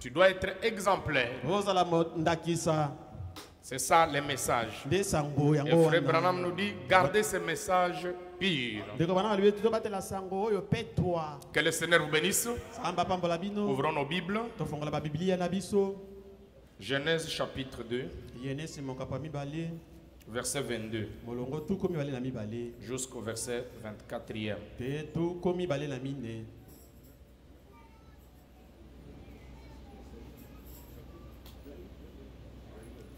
Tu dois être exemplaire. C'est ça les messages. Et Frère Branham nous dit, gardez ces messages purs. Que le Seigneur vous bénisse. Ouvrons nos Bibles. Genèse chapitre 2. Verset 22. Jusqu'au verset 24e.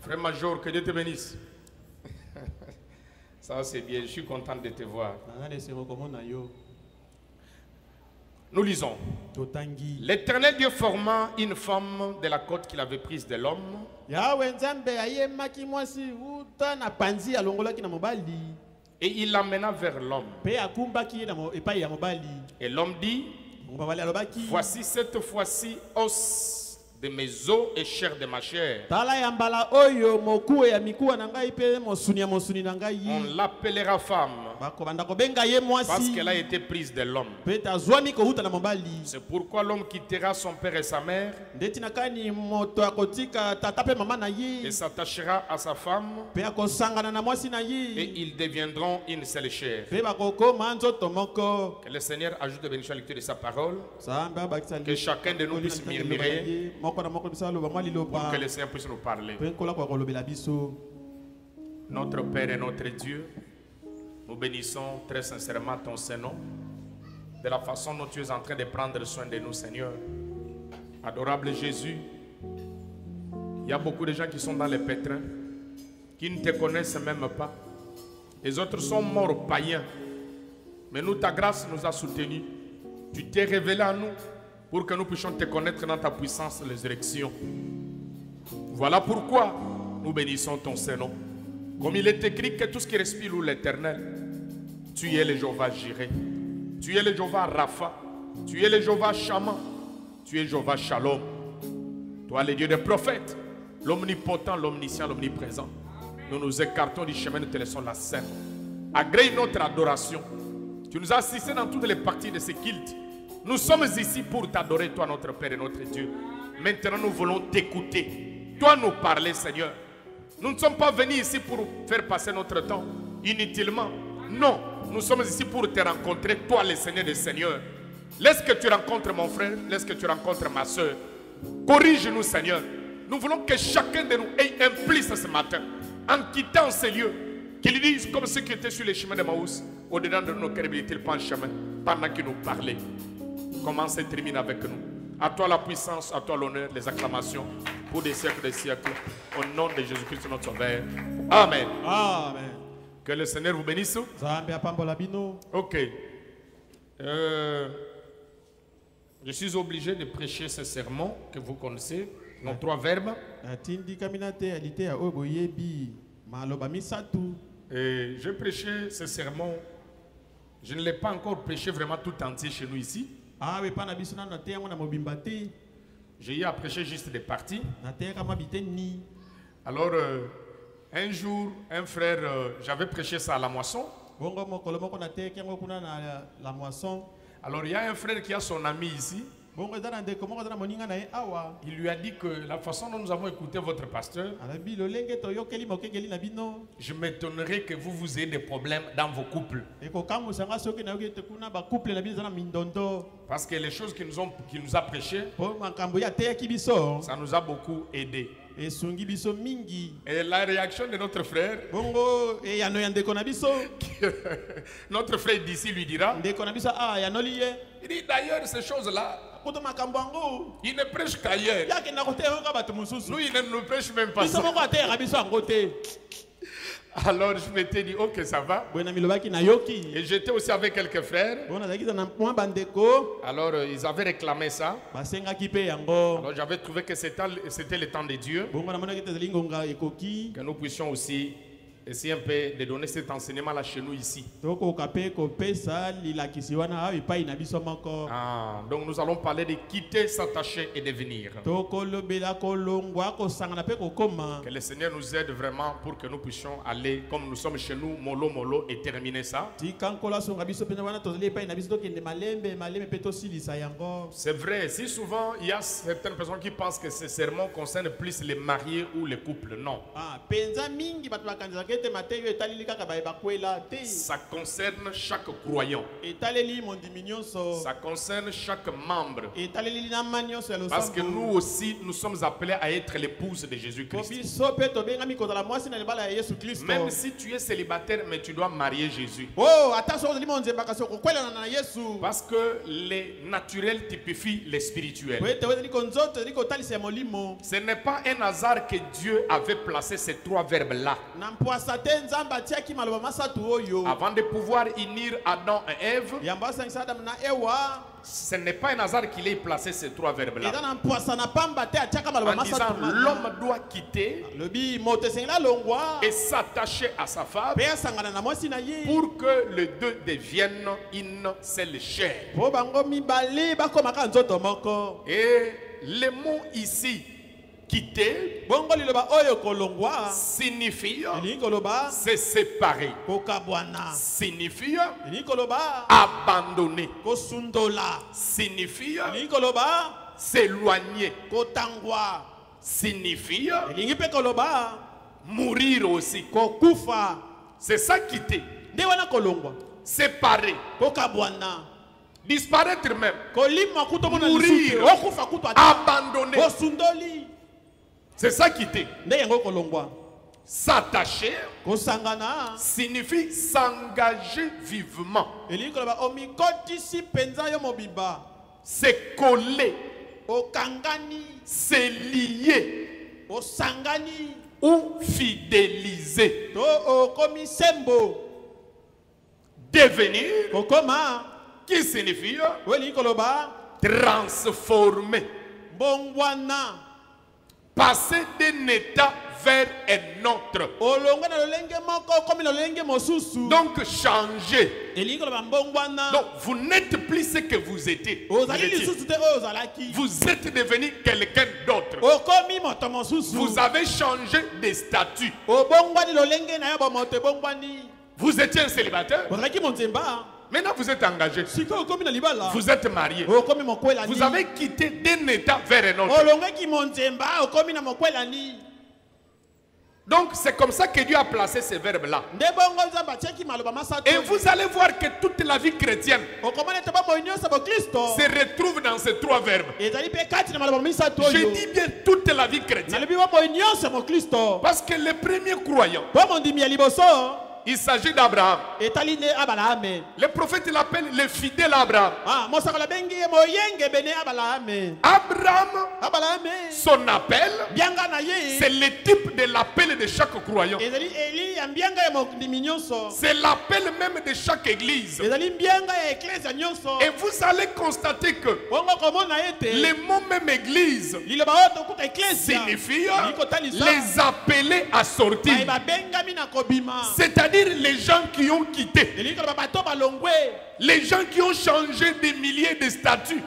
Frère Major, que Dieu te bénisse. Ça c'est bien, je suis content de te voir. Nous lisons. L'Éternel Dieu forma une femme de la côte qu'il avait prise de l'homme. Et il l'amena vers l'homme. Et l'homme dit, voici cette fois-ci os de mes os et chair de ma chair. On l'appellera femme parce qu'elle a été prise de l'homme. C'est pourquoi l'homme quittera son père et sa mère et s'attachera à sa femme et ils deviendront une seule chair. Que le Seigneur ajoute de bénédiction à la lecture de sa parole. Que chacun de nous puisse murmurer pour que le Seigneur puisse nous parler. Notre Père et notre Dieu, nous bénissons très sincèrement ton Saint-Nom de la façon dont tu es en train de prendre soin de nous, Seigneur. Adorable Jésus, il y a beaucoup de gens qui sont dans les pétrins, qui ne te connaissent même pas. Les autres sont morts païens. Mais nous, ta grâce nous a soutenus. Tu t'es révélé à nous pour que nous puissions te connaître dans ta puissance de résurrection. Voilà pourquoi nous bénissons ton Saint-Nom. Comme il est écrit que tout ce qui respire loue l'Éternel. Tu es le Jéhovah Jireh. Tu es le Jéhovah Rapha. Tu es le Jéhovah Shammah. Tu es Jéhovah Shalom. Toi, le Dieu des prophètes, l'omnipotent, l'omniscient, l'omniprésent. Nous nous écartons du chemin, nous te laissons la scène. Agrée notre adoration. Tu nous as assistés dans toutes les parties de ce culte. Nous sommes ici pour t'adorer, toi notre Père et notre Dieu. Maintenant nous voulons t'écouter. Toi nous parler, Seigneur. Nous ne sommes pas venus ici pour faire passer notre temps inutilement. Non, nous sommes ici pour te rencontrer, toi le Seigneur des Seigneurs. Laisse que tu rencontres mon frère, laisse que tu rencontres ma soeur. Corrige-nous, Seigneur. Nous voulons que chacun de nous ait un plis ce matin. En quittant ces lieux, qu'il dise comme ceux qui étaient sur les chemins de Maús, au-dedans de nos cœurs, il pas un chemin, pendant qu'il nous parlait. Commence et termine avec nous. À toi la puissance, à toi l'honneur, les acclamations pour des siècles au nom de Jésus-Christ notre Sauveur. Amen. Amen. Que le Seigneur vous bénisse. Ok. Je suis obligé de prêcher ce sermon que vous connaissez, dans 3 verbes. Et je prêchais ce sermon. Je ne l'ai pas encore prêché vraiment tout entier chez nous ici. J'ai eu à prêcher juste des parties. Alors, un jour, un frère, j'avais prêché ça à la moisson. Alors, il y a un frère qui a son ami ici. Il lui a dit que la façon dont nous avons écouté votre pasteur, je m'étonnerais que vous ayez des problèmes dans vos couples. Parce que les choses qu'il nous a prêchées, ça nous a beaucoup aidé. Et la réaction de notre frère, notre frère d'ici lui dira, il dit d'ailleurs ces choses-là, il ne prêche qu'ailleurs. Nous, il ne nous prêche même pas ça. Alors je m'étais dit, ok, ça va. Et j'étais aussi avec quelques frères. Alors ils avaient réclamé ça. Alors j'avais trouvé que c'était le temps de Dieu. Que nous puissions aussi Essaye un peu de donner cet enseignement-là chez nous ici. Donc nous allons parler de quitter, s'attacher et devenir. Que le Seigneur nous aide vraiment pour que nous puissions aller comme nous sommes chez nous, mollo mollo, et terminer ça. C'est vrai, si souvent il y a certaines personnes qui pensent que ces sermons concernent plus les mariés ou les couples, non. Ça concerne chaque croyant. Ça concerne chaque membre. Parce que nous aussi, nous sommes appelés à être l'épouse de Jésus-Christ. Même si tu es célibataire, mais tu dois marier Jésus. Parce que les naturels typifient les spirituels. Ce n'est pas un hasard que Dieu avait placé ces trois verbes-là. Avant de pouvoir unir Adam et Ève, ce n'est pas un hasard qu'il ait placé ces trois verbes-là. En disant l'homme doit quitter et s'attacher à sa femme pour que les deux deviennent une seule chair. Et le mot ici, quitter, signifie se séparer, signifie abandonner, signifie s'éloigner, signifie mourir aussi. C'est ça quitter, séparer, disparaître même, mourir, abandonner. C'est ça quitter. S'attacher signifie s'engager vivement. Se coller, se lier ou fidéliser. Devenir, qui signifie transformer. Passer d'un état vers un autre. Donc changer. Donc vous n'êtes plus ce que vous étiez. Vous êtes devenu quelqu'un d'autre. Vous avez changé de statut. Vous étiez un célibataire. Maintenant vous êtes engagé. Vous êtes marié. Vous avez quitté d'un état vers un autre. Donc c'est comme ça que Dieu a placé ces verbes-là. Et vous allez voir que toute la vie chrétienne se retrouve dans ces trois verbes. Je dis bien toute la vie chrétienne. Parce que les premiers croyants, il s'agit d'Abraham. Le prophète l'appelle le fidèle Abraham. Abraham, son appel, c'est le type de l'appel de chaque croyant. C'est l'appel même de chaque église. Et vous allez constater que le mot même église signifie les appeler à sortir. C'est-à-dire les gens qui ont quitté, les gens qui ont changé des milliers de statuts.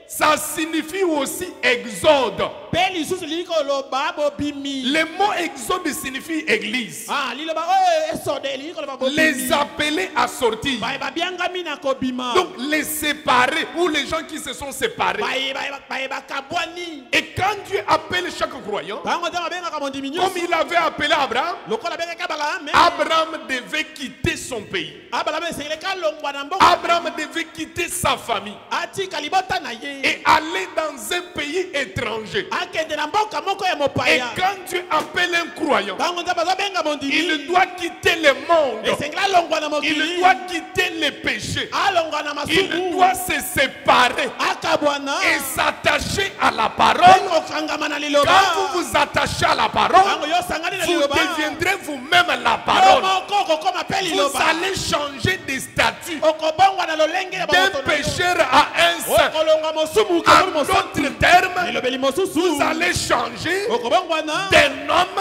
Ça signifie aussi exode. Le mot exode signifie église. Les appeler à sortir. Donc les séparer, ou les gens qui se sont séparés. Et quand Dieu appelle chaque croyant, comme il avait appelé Abraham, Abraham devait quitter son pays. Abraham devait quitter sa famille et aller dans un pays étranger. Et quand Dieu appelle un croyant, il doit quitter le monde. Il doit quitter les péchés. Il doit se séparer et s'attacher à la parole. Quand vous vous attachez à la parole, vous deviendrez vous-même la parole. Vous allez changer de statut d'un pécheur à un saint. En d'autres termes, vous allez changer d'un homme.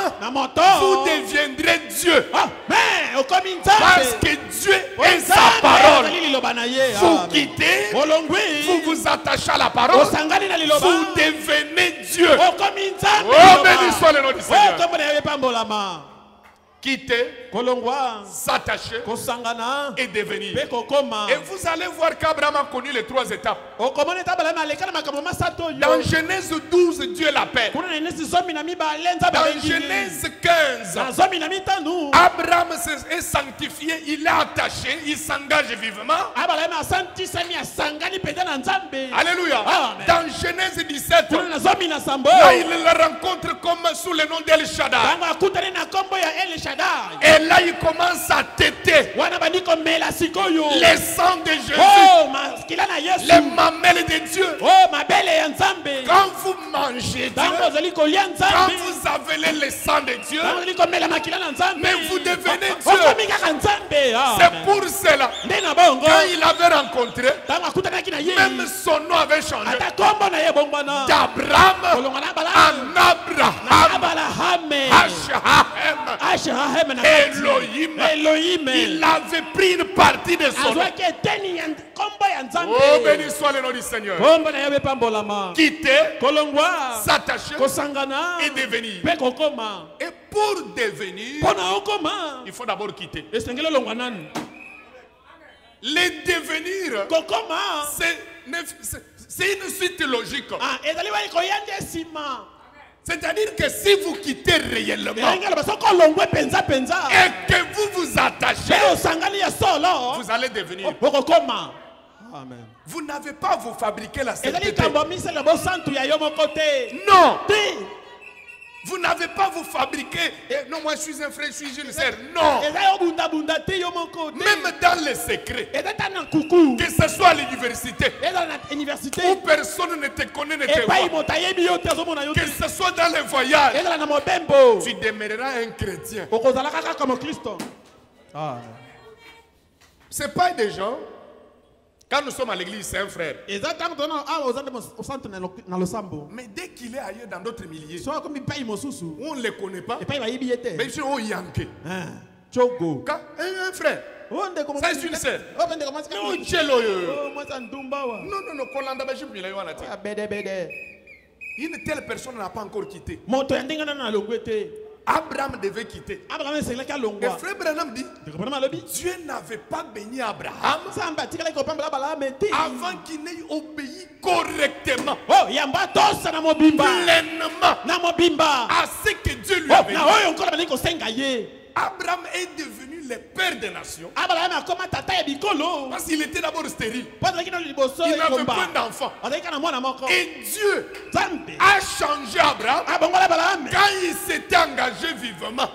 Vous deviendrez Dieu. Parce que Dieu est sa parole. Vous quittez, vous vous attachez à la parole, vous devenez Dieu. Oh, béni soit le nom du Seigneur. Quitter, s'attacher et devenir. Et vous allez voir qu'Abraham a connu les 3 étapes. Dans Genèse 12, Dieu l'appelle. Dans Genèse 15, Abraham est sanctifié, il est attaché, il s'engage vivement. Alléluia. Dans Genèse 17, là il le rencontre comme sous le nom d'El Shaddai. Et là il commence à téter les sangs de Jésus, les mamelles de Dieu. Quand vous mangez Dieu, quand vous avalez les sangs de Dieu, mais vous devenez Dieu. C'est pour cela, quand il avait rencontré, même son nom avait changé d'Abraham en Abraham. Elohim. Il avait pris une partie de son nom. Oh, béni soit le nom du Seigneur. Quitter, s'attacher et devenir. Et pour devenir, il faut d'abord quitter. Les devenir, c'est une suite logique. C'est-à-dire que si vous quittez réellement et que vous vous attachez, vous allez devenir. Amen. Vous n'avez pas à vous fabriquer la sainteté. Non. Vous n'avez pas à vous fabriquer. Non, moi je suis un frère, je suis une sœur. Non. Même dans les secrets, que ce soit à l'université, où personne ne te connaît, ne te voit, que ce soit dans les voyages, tu demeureras un chrétien. Ce n'est pas des gens. Quand nous sommes à l'église, c'est un frère. Mais dès qu'il est ailleurs dans d'autres milliers, on ne les connaît pas. Mais je suis au Yankee. Un frère. Ça c'est une sœur. Une telle personne n'a pas encore quitté. Abraham devait quitter. Et frère Branham dit, Dieu n'avait pas béni Abraham avant qu'il n'ait obéi correctement, pleinement à ce que Dieu lui avait dit. Abraham est devenu le père des nations parce qu'il était d'abord stérile. Il n'avait pas d'enfant. Et Dieu a changé Abraham quand il s'était engagé vivement.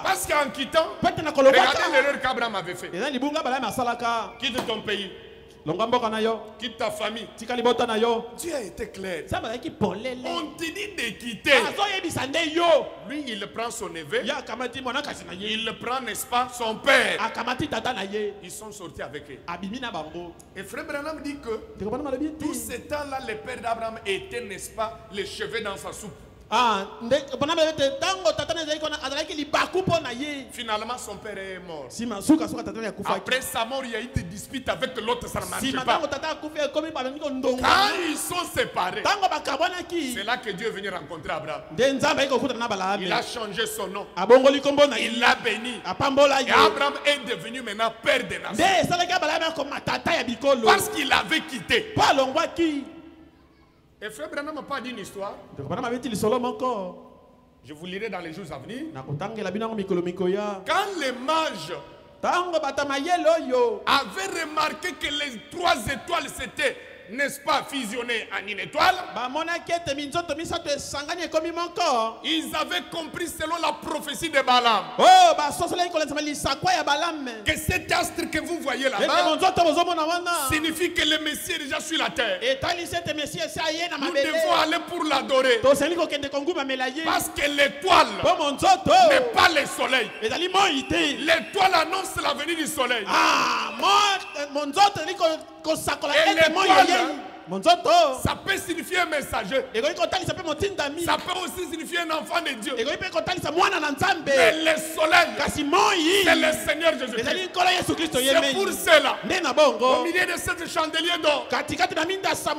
Parce qu'en quittant, regardez l'erreur qu'Abraham avait fait. Quitte ton pays. Quitte ta famille. Dieu a été clair. On te dit de quitter. Lui, il prend son neveu. Il prend, n'est-ce pas, son père. Ils sont sortis avec eux. Et frère Branham dit que tout ce temps-là, le père d'Abraham était, n'est-ce pas, les cheveux dans sa soupe. Finalement, son père est mort. Après sa mort, il y a eu des disputes avec l'autre, ça ne marchait pas. Quand ils sont séparés, c'est là que Dieu est venu rencontrer Abraham. Il a changé son nom. Il l'a béni. Et Abraham est devenu maintenant père des nations. Parce qu'il avait quitté. Et frère Branham n'a pas dit une histoire. Je vous lirai dans les jours à venir. Quand les mages avaient remarqué que les 3 étoiles c'était n'est-ce pas, fusionné en une étoile. Ils avaient compris selon la prophétie de Balaam que cet astre que vous voyez là-bas signifie que le Messie est déjà sur la terre. Nous devons aller pour l'adorer. Parce que l'étoile n'est pas le soleil. L'étoile annonce la venue du soleil. Et l'étoile, ça peut signifier un messager. Ça peut aussi signifier un enfant de Dieu. Mais le soleil, c'est le Seigneur Jésus-Christ. C'est pour cela, au milieu de cette chandelier d'or,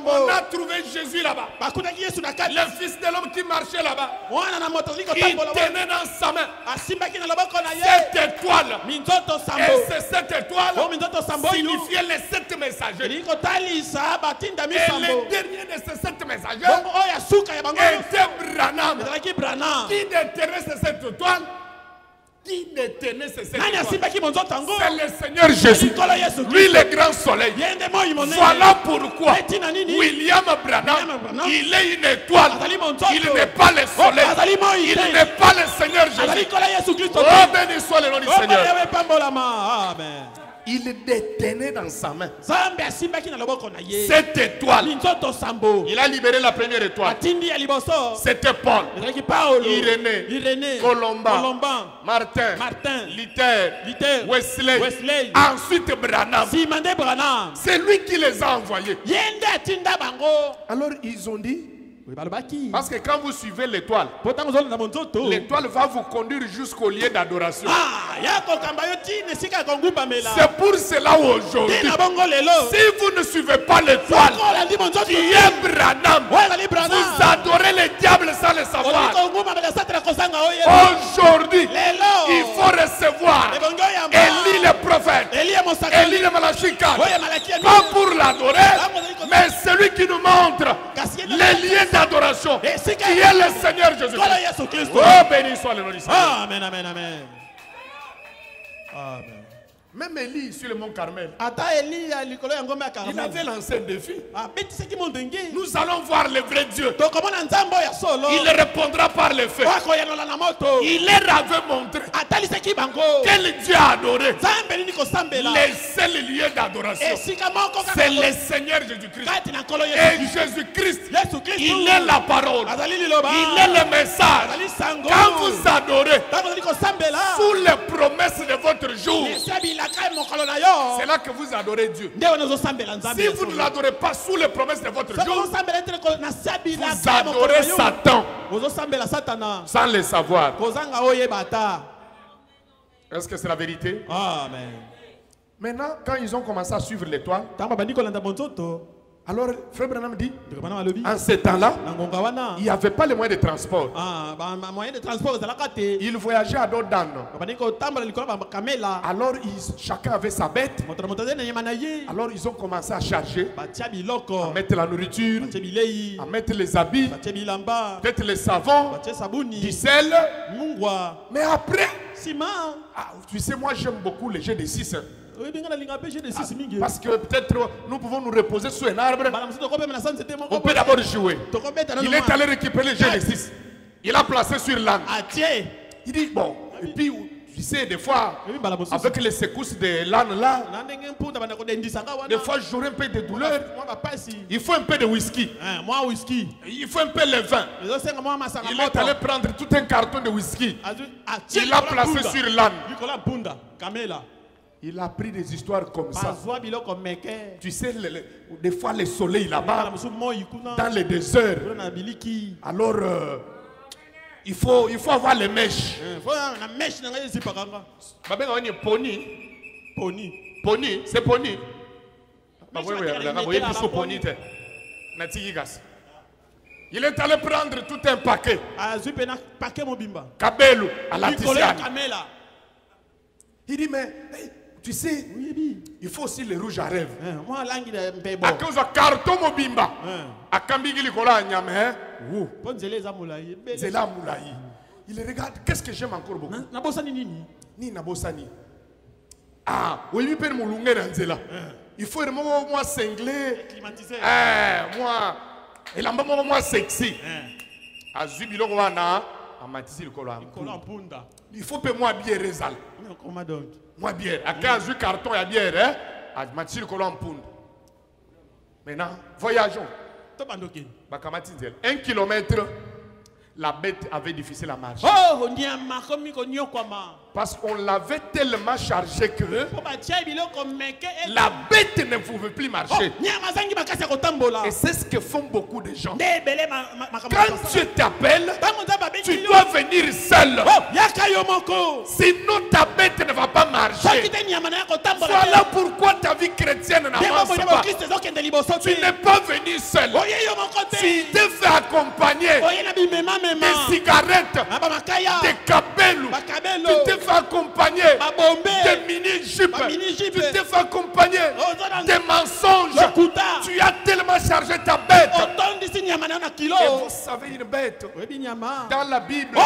on a trouvé Jésus là-bas. Le Fils de l'homme qui marchait là-bas. Il tenait dans sa main cette étoile. Et c'est cette étoile signifiait les 7 messagers. Et le dernier de ces 7 messagers était Branham. Qui détenait ces 7 étoiles? Qui détenait ces 7 étoiles? C'est le Seigneur Jésus. Lui, le grand soleil. Voilà pourquoi William Branham, il est une étoile. Il n'est pas le soleil. Il n'est pas le Seigneur Jésus. Oh, béni soit le nom du Seigneur. Amen. Il détenait dans sa main cette étoile. Il a libéré la première étoile. C'était Paul, Irénée, Colomban, Martin, Luther, Wesley. Ensuite Branham. C'est lui qui les a envoyés. Alors ils ont dit, parce que quand vous suivez l'étoile, l'étoile va vous conduire jusqu'au lieu d'adoration. C'est pour cela aujourd'hui, si vous ne suivez pas l'étoile qui est Branham, vous adorez le diable sans le savoir. Aujourd'hui, il faut recevoir Élie le prophète, Élie le Malachika, pas pour l'adorer, mais celui qui nous montre les liens d'adoration, qui est le Seigneur Jésus-Christ. Oh, béni soit le nom du Seigneur. Amen, amen, amen. Amen. Même Élie sur le mont Carmel, il avait lancé un défi. Nous allons voir le vrai Dieu. Il répondra par le feu. Il leur avait montré quel Dieu a adoré. Les seuls lieux d'adoration, c'est le Seigneur Jésus-Christ. Et Jésus-Christ, il est la parole. Il est le message. Quand vous adorez sous les promesses de votre jour, c'est là que vous adorez Dieu. Si vous ne l'adorez pas sous les promesses de votre jour, vous adorez Satan sans le savoir. Est-ce que c'est la vérité? Amen. Maintenant, quand ils ont commencé à suivre l'étoile, alors Frère Branham dit, en ce temps-là, il n'y avait pas les moyens de transport. Ils voyageaient à dos d'âne. Alors chacun avait sa bête. Alors ils ont commencé à charger, à mettre la nourriture, à mettre les habits, peut-être les savons, du sel. Mais après, tu sais, moi j'aime beaucoup les jeux de 6. Parce que peut-être nous pouvons nous reposer sous un arbre. On peut d'abord jouer. Il est allé récupérer le jeu de 6. Il a placé sur l'âne. Il dit bon, et puis tu sais, des fois, avec les secousses de l'âne là, des fois j'aurai un peu de douleur. Il faut un peu de whisky. Il faut un peu de vin. Il est allé prendre tout un carton de whisky. Il l'a placé sur l'âne. Il a pris des histoires comme ça. Tu sais, des fois le soleil là-bas, dans les déserts. Alors, il faut avoir les mèches. Pony, c'est pony. Il est allé prendre tout un paquet. Kabelou, à la tisane. Il dit, mais tu sais, il faut aussi le rouge à lèvres. À cause de carton mobimba. À Kambigili Kola Nyame. Zela Moulaï. Il regarde, qu'est-ce que j'aime encore beaucoup? Ni Nabosani. Ah, oui, il peut me l'ounger dans Zela. Il faut vraiment moi cinglé. Climatisé. Moi, il a moi sexy. Azubiloko wana, amatisi le colo. Il faut que moi bien rézal. Comment donc? Moi bien. À 15 carton, il y a bière, hein? Amatisi le colo en pound. Maintenant, voyageons. 1 kilomètre, la bête avait difficile à marcher. Oh, parce qu'on l'avait tellement chargé que la bête ne pouvait plus marcher. Et c'est ce que font beaucoup de gens. Quand Dieu t'appelle, tu dois venir seul. Sinon ta bête ne va pas marcher. Voilà pourquoi ta vie chrétienne n'avance pas. Tu n'es pas venu seul. Tu te fais accompagner des cigarettes, des cabelous. Tu te fais accompagner des mini-jupes. Tu te fais accompagner des mensonges. Tu as tellement chargé ta bête. Et vous savez, une bête dans la Bible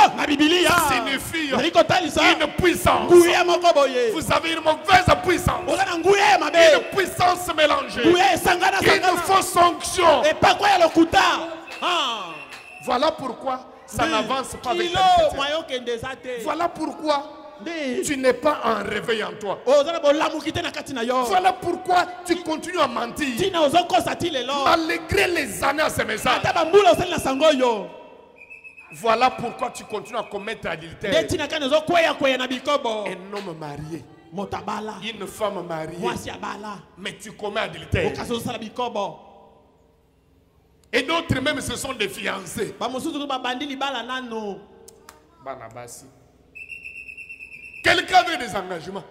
signifie une puissance. Vous avez une mauvaise puissance, une puissance mélangée, une fausse onction. Voilà pourquoi ça n'avance pas avec ta chrétienne. Voilà pourquoi tu n'es pas en réveil en toi. Voilà pourquoi tu continues à mentir malgré les années à ce message. Voilà pourquoi tu continues à commettre l'adultère. Un homme marié, une femme mariée, mais tu commets l'adultère. Et d'autres même ce sont des fiancés. Quelqu'un veut des engagements.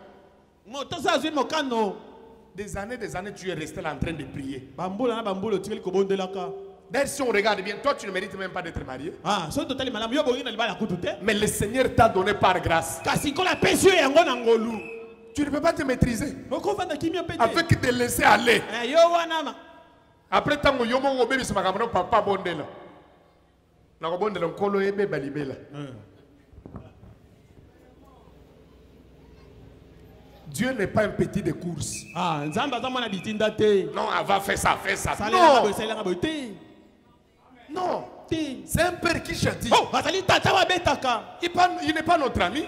Des années, tu es resté là en train de prier. D'ailleurs, si on regarde bien, toi tu ne mérites même pas d'être marié. Mais le Seigneur t'a donné par grâce. Tu ne peux pas te maîtriser avec te laisser aller. Après tant que yomo obebi sama kamano papa bondela. Na ko bondela nkolo ebe balibela. Dieu n'est pas un petit de course. Non, elle va faire ça, faire ça. Non. C'est un père qui châtie. Il n'est pas notre ami.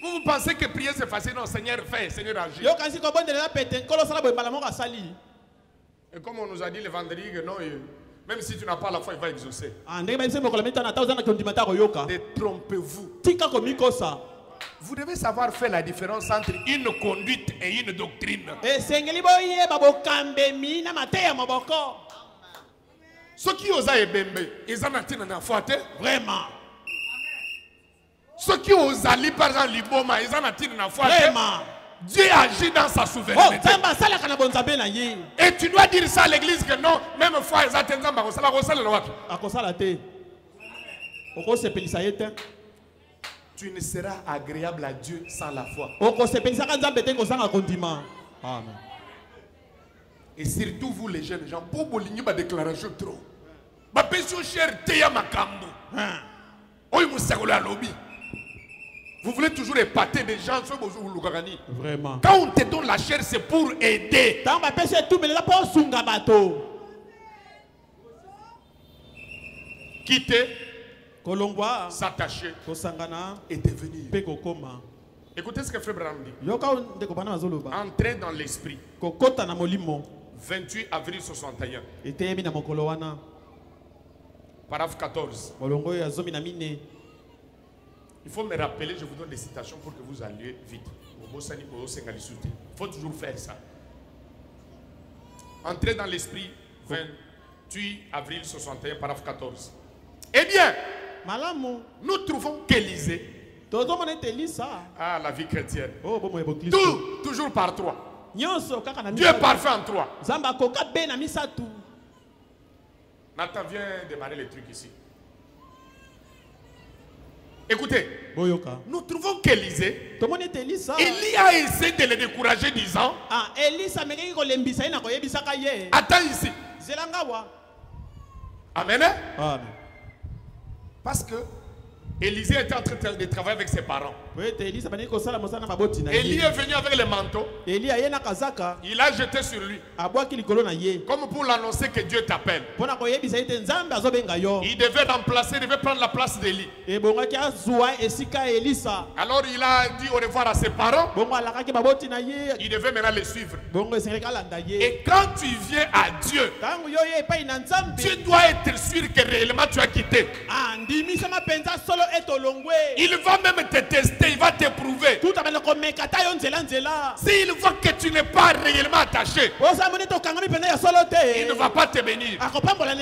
Vous pensez que prier c'est facile? Non, Seigneur fait, Seigneur agit. Et comme on nous a dit le vendredi que non, même si tu n'as pas la foi, il va exaucer. Détrompez-vous. Vous devez savoir faire la différence entre une conduite et une doctrine. Ceux qui osent ebembe, ils en ont na foi. Vraiment. Ceux qui osent aller par exemple liboma, ils en ont na foi. Vraiment. Dieu agit dans sa souveraineté. Et tu dois dire ça à l'église que non, même foi, ils attendent tu ne seras agréable à Dieu sans la foi. Amen. Et surtout vous les jeunes gens, pour vous ligner ma déclaration trop. Ma pension chère teya makambo. Vous voulez toujours épater des gens sur vos loukagani. Vraiment. Quand on te donne la chair, c'est pour aider. Quitter, s'attacher et devenir. Écoutez ce que Frère Branham dit. Entrer dans l'esprit. 28 avril 61. Paragraphe 14. Il faut me rappeler, je vous donne des citations pour que vous alliez vite. Il faut toujours faire ça. Entrer dans l'esprit, 28 avril 61, paragraphe 14. Eh bien, nous trouvons qu'Élysée, la vie chrétienne, toujours par trois. Dieu est parfait en trois. Nathan, viens démarrer les trucs ici. Écoutez, nous trouvons qu'Élysée, Élie a essayé de le décourager disant, attends ici. Amen. Parce que Élisée était en train de travailler avec ses parents. Élie est venu avec le manteau. Il a jeté sur lui. Comme pour l'annoncer que Dieu t'appelle. Il devait remplacer, il devait prendre la place d'Élie. Alors il a dit au revoir à ses parents. Il devait maintenant les suivre. Et quand tu viens à Dieu, tu dois être sûr que réellement tu as quitté. Il va même te tester, il va t'éprouver. S'il voit que tu n'es pas réellement attaché, il ne va pas te bénir.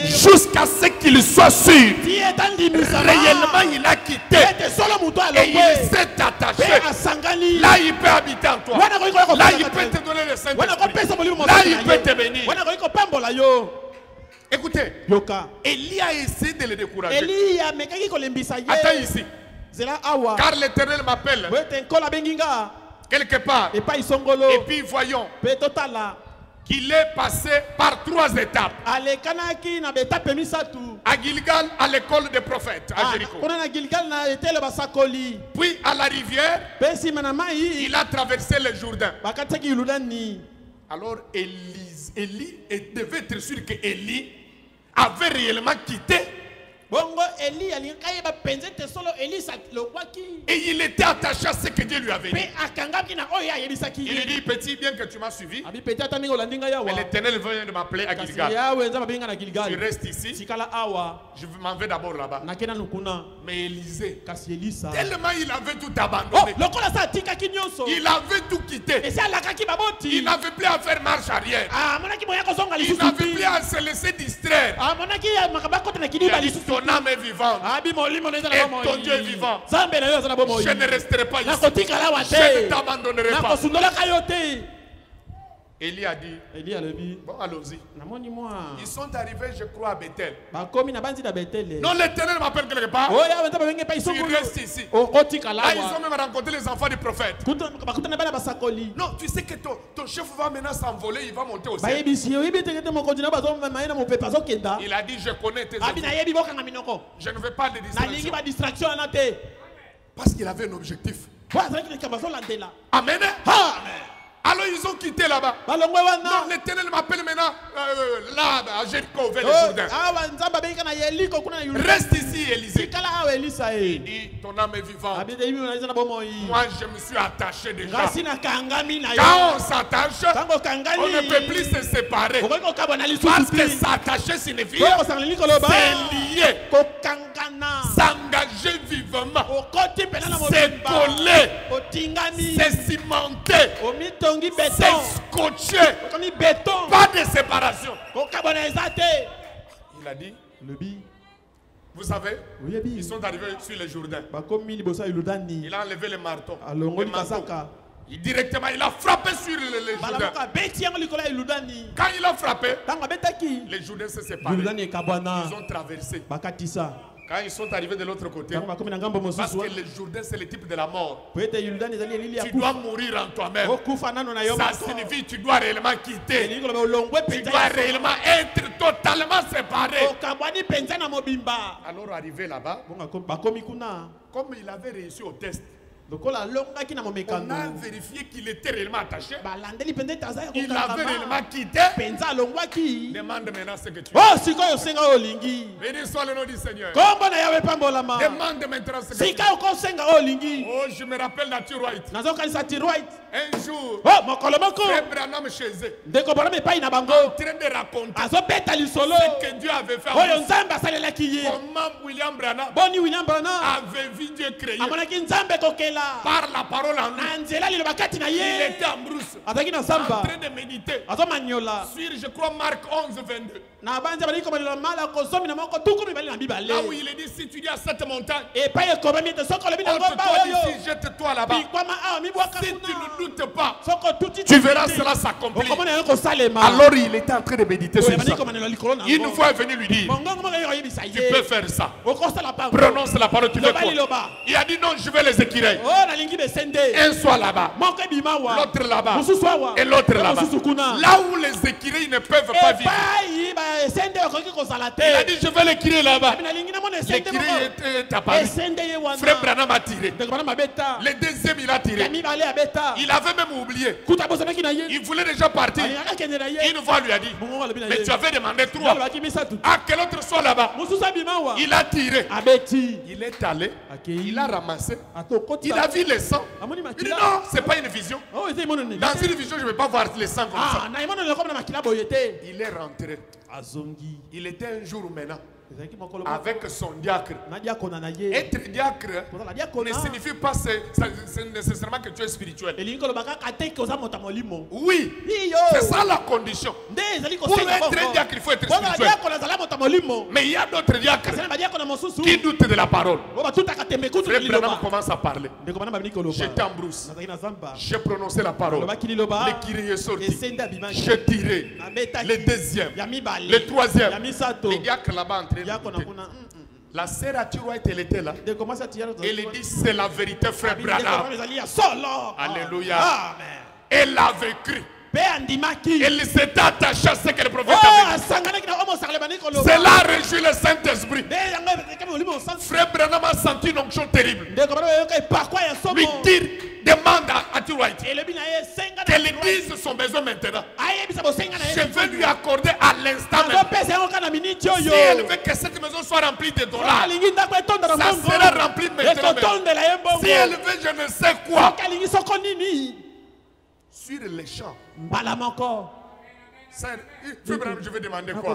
Jusqu'à ce qu'il soit sûr réellement il a quitté et il s'est attaché. Là il peut habiter en toi. Là il peut te donner le Saint-Esprit. Là il peut te bénir. Écoutez, Élie a essayé de le décourager. Attends ici. Car l'Éternel m'appelle quelque part. Et puis voyons qu'il est passé par 3 étapes. À Gilgal, à l'école des prophètes, à Jéricho. Puis à la rivière, il a traversé le Jourdain. Alors Élie devait être sûr que Élie avait réellement quitté. Et il était attaché à ce que Dieu lui avait dit. Il lui dit, petit, bien que tu m'as suivi, mais l'Éternel vient de m'appeler à Gilgal. Tu restes ici. Je m'en vais d'abord là-bas. Mais Élisée, tellement il avait tout abandonné, il avait tout quitté, il n'avait plus à faire marche arrière, il n'avait plus à se laisser distraire. Il a dit, ton âme est vivante et ton Dieu est vivant. Je ne resterai pas ici. Je ne t'abandonnerai pas. Élie a dit, bon, allons-y. Ils sont arrivés, je crois, à Bethel. Non, l'Éternel m'appelle quelque part. Tu restes ici. Là, ils ont même rencontré les enfants du prophète. Non, tu sais que ton chef va maintenant s'envoler, il va monter au ciel. Il a dit, je connais tes enfants. Je ne veux pas de distraction. Parce qu'il avait un objectif. Amen. Alors ils ont quitté là-bas. Non, l'Éternel m'appelle maintenant là à Jéricho, vers le Jourdain. Reste ici, Élisée. Il dit, ton âme est vivante. Moi, je me suis attaché déjà. Quand on s'attache, on ne peut plus se séparer. Parce que s'attacher signifie c'est lié. S'engager vivement. C'est coller. C'est cimenter. C'est scotché. Pas de séparation. Il a dit, vous savez, ils sont arrivés sur le Jourdain. Il a enlevé le marteau. Directement, il a frappé sur le Jourdain. Quand il a frappé, les Jourdains se séparent. Ils ont traversé. Quand ils sont arrivés de l'autre côté, parce que le Jourdain c'est le type de la mort. Tu dois mourir en toi-même. Ça signifie que tu dois réellement quitter. Tu dois réellement être totalement séparé. Alors arrivé là-bas, comme il avait réussi au test, on a vérifié qu'il était réellement attaché. Il avait réellement quitté. Demande maintenant ce que tu veux. Béni soit le nom du Seigneur. Demande maintenant ce que tu veux. Oh, je me rappelle Nature White. Un jour, Frère Branham chez eux, en train de raconter ce que Dieu avait fait. Comment William Branham avait vu Dieu créer. Par la parole en lui. Il était en brousse, en train de méditer sur, je crois, Marc 11, 22. Là où il est dit, si tu dis à cette montagne, jette-toi là-bas. Si tu ne doutes pas, tu verras cela s'accomplir. Alors il était en train de méditer sur ça. Une fois est venu lui dire, tu peux faire ça. Prononce la parole, tu veux quoi? Il a dit non, je vais les équilibrer. Un soit là-bas, l'autre là-bas, et l'autre là-bas. Là où les équilibres ne peuvent pas vivre. Il a dit je vais l'équilibrer là-bas. Les Kiré est apparu. Frère Branham a tiré. Le deuxième, il a tiré. Il avait même oublié. Il voulait déjà partir. Une fois, lui a dit, mais tu avais demandé 3. À quel autre soit là-bas? Il a tiré. Il est allé. Il a ramassé. Il a vu les sangs. Il dit non, ce n'est pas une vision. Dans une vision, je ne vais pas voir les sangs comme ça. Il est rentré. Il était un jour maintenant avec son diacre. Être diacre ne signifie pas nécessairement que tu es spirituel. Oui, c'est ça la condition. Pour être diacre, il faut être spirituel. Mais il y a d'autres diacres qui doutent de la parole. Frère Branham commence à parler. J'étais en brousse. J'ai prononcé la parole. Le Kyrie est sorti. J'ai tiré. Le deuxième. Le troisième. Les diacres là-bas entrés. La sœur Aturouait, elle était là. Elle dit c'est la vérité, frère Branham. Alléluia. Elle avait cru. Elle s'est attachée à ce que le prophète avait dit. Cela réjouit le Saint-Esprit. Frère Branham a senti une onction terrible. Lui dire, demande à Aturouait qu'elle dise son besoin maintenant. Je vais lui accorder à l'instant même. Si elle veut que cette maison soit remplie de dollars, ça sera rempli maintenant. Si elle veut je ne sais quoi, sur les champs. Je vais demander quoi?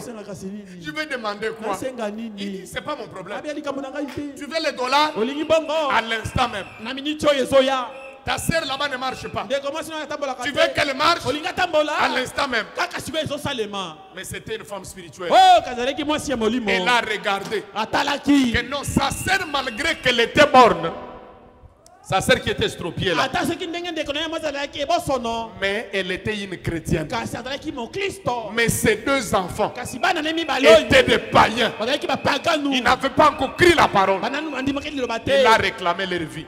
Je vais demander quoi? Il dit, c'est pas mon problème. Tu veux les dollars? À l'instant même. Ta sœur là-bas ne marche pas. Tu veux qu'elle marche? À l'instant même. Mais c'était une femme spirituelle. Elle a regardé. Que non, sa sœur, malgré qu'elle était borne, sa sœur qui était estropiée là. Mais elle était une chrétienne. Mais ses deux enfants étaient des païens. Ils n'avaient pas encore crié la parole. Il a réclamé leur vie.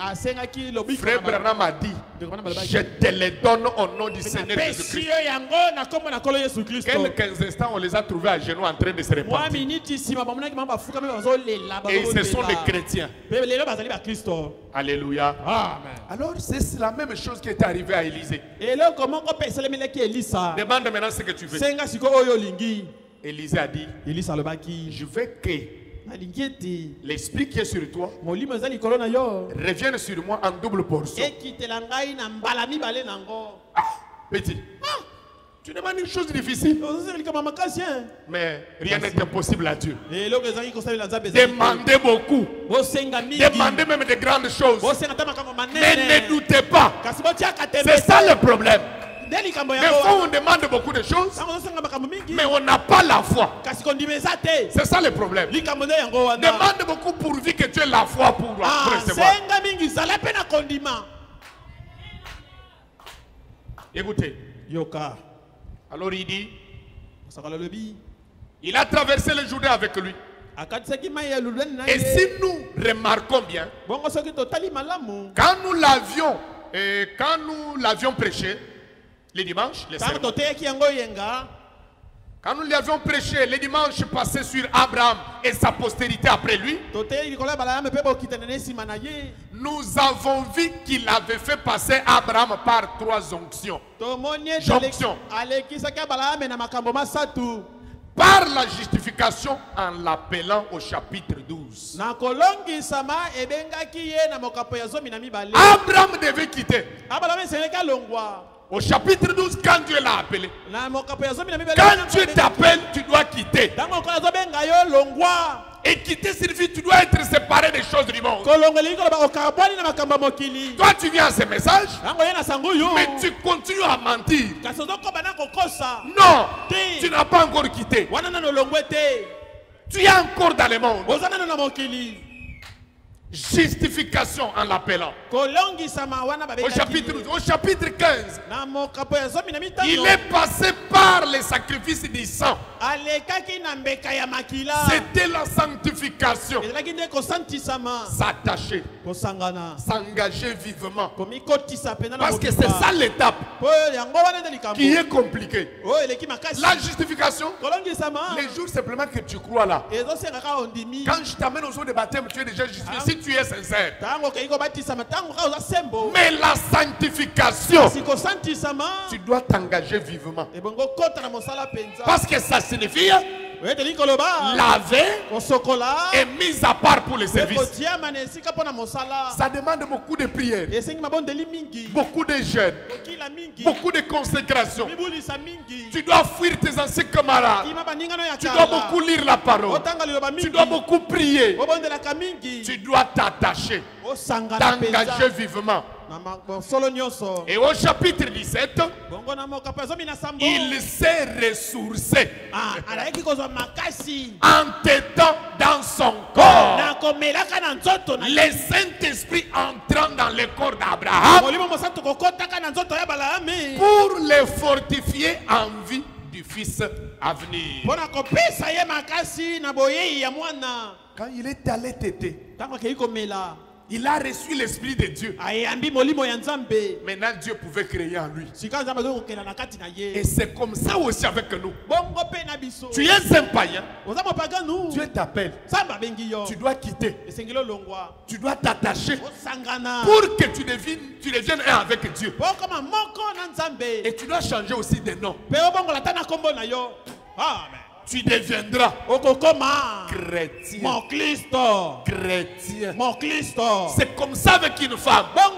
Frère Branham a dit, je te les donne au nom du Seigneur Jésus-Christ. Quelques instants, on les a trouvés à genoux en train de se répandre. Et ce sont les chrétiens. Alléluia. Amen. Alors c'est la même chose qui est arrivée à Élisée. Demande maintenant ce que tu veux. Élisée a dit, je veux que l'esprit qui est sur toi revienne sur moi en double portion. Ah, petit. Tu demandes une chose difficile. Mais rien n'est impossible à Dieu. Demandez beaucoup. Demandez même de grandes choses. Mais ne doutez pas. C'est ça le problème. Des fois on demande beaucoup de choses, mais on n'a pas la foi. C'est ça le problème. Demande beaucoup pourvu que tu aies la foi pour recevoir. Écoutez. Alors il dit, il a traversé le Jourdain avec lui. Et si nous remarquons bien, quand nous l'avions prêché les dimanches, quand nous l'avions prêché les dimanches passés sur Abraham et sa postérité après lui, nous avons vu qu'il avait fait passer Abraham par 3 onctions. Par la justification en l'appelant au chapitre 12. Abraham devait quitter. Au chapitre 12, quand Dieu l'a appelé, quand Dieu t'appelle, tu dois quitter. Et quitter signifie que tu dois être séparé des choses du monde. Toi, tu viens à ce message, mais tu continues à mentir. Non, tu n'as pas encore quitté. Tu es encore dans le monde. justification en l'appelant. Au chapitre 15, il est passé par les sacrifices du sang. C'était la sanctification. S'attacher, s'engager vivement. Parce que c'est ça l'étape qui est compliquée. La justification, les jours simplement que tu crois là. Quand je t'amène aux eaux de baptême, tu es déjà justifié. Si tu es sincère. Mais la sanctification, tu dois t'engager vivement. Parce que ça signifie laver et mise à part pour le service. Ça demande beaucoup de prières, beaucoup de jeûnes, beaucoup de consécration. Tu dois fuir tes anciens camarades. Tu dois beaucoup lire la parole. Tu dois beaucoup prier. Tu dois t'attacher, t'engager vivement. Et au chapitre 17, il s'est ressourcé en t'étant dans son corps. Le Saint-Esprit entrant dans le corps d'Abraham pour le fortifier en vue du fils à venir. Quand il est allé téter, il a reçu l'Esprit de Dieu. Maintenant, Dieu pouvait créer en lui. Et c'est comme ça aussi avec nous. Tu es un païen. Dieu t'appelle. Tu dois quitter. Tu dois t'attacher pour que tu deviennes un avec Dieu. Et tu dois changer aussi de nom. Tu deviendras chrétien. Mon Christo. Chrétien. Mon Christo. C'est comme ça avec une femme. Quand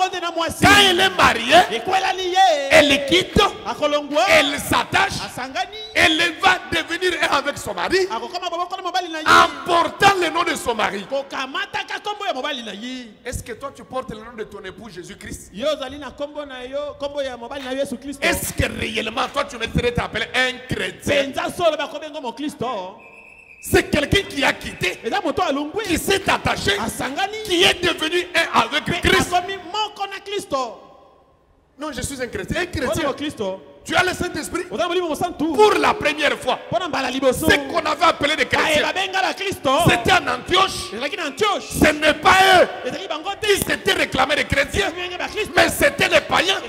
elle est mariée, elle quitte, elle s'attache, elle va devenir un avec son mari en portant le nom de son mari. Est-ce que toi tu portes le nom de ton époux Jésus-Christ? Est-ce que réellement toi tu mettrais t'appeler un chrétien? C'est quelqu'un qui a quitté, qui s'est attaché, qui est devenu un avec Christ. Non, je suis un chrétien. Un chrétien. Tu as le Saint-Esprit pour la première fois. Ce qu'on avait appelé des chrétiens, c'était en Antioche. Ce n'est pas eux qui s'étaient réclamés des chrétiens, mais c'était les païens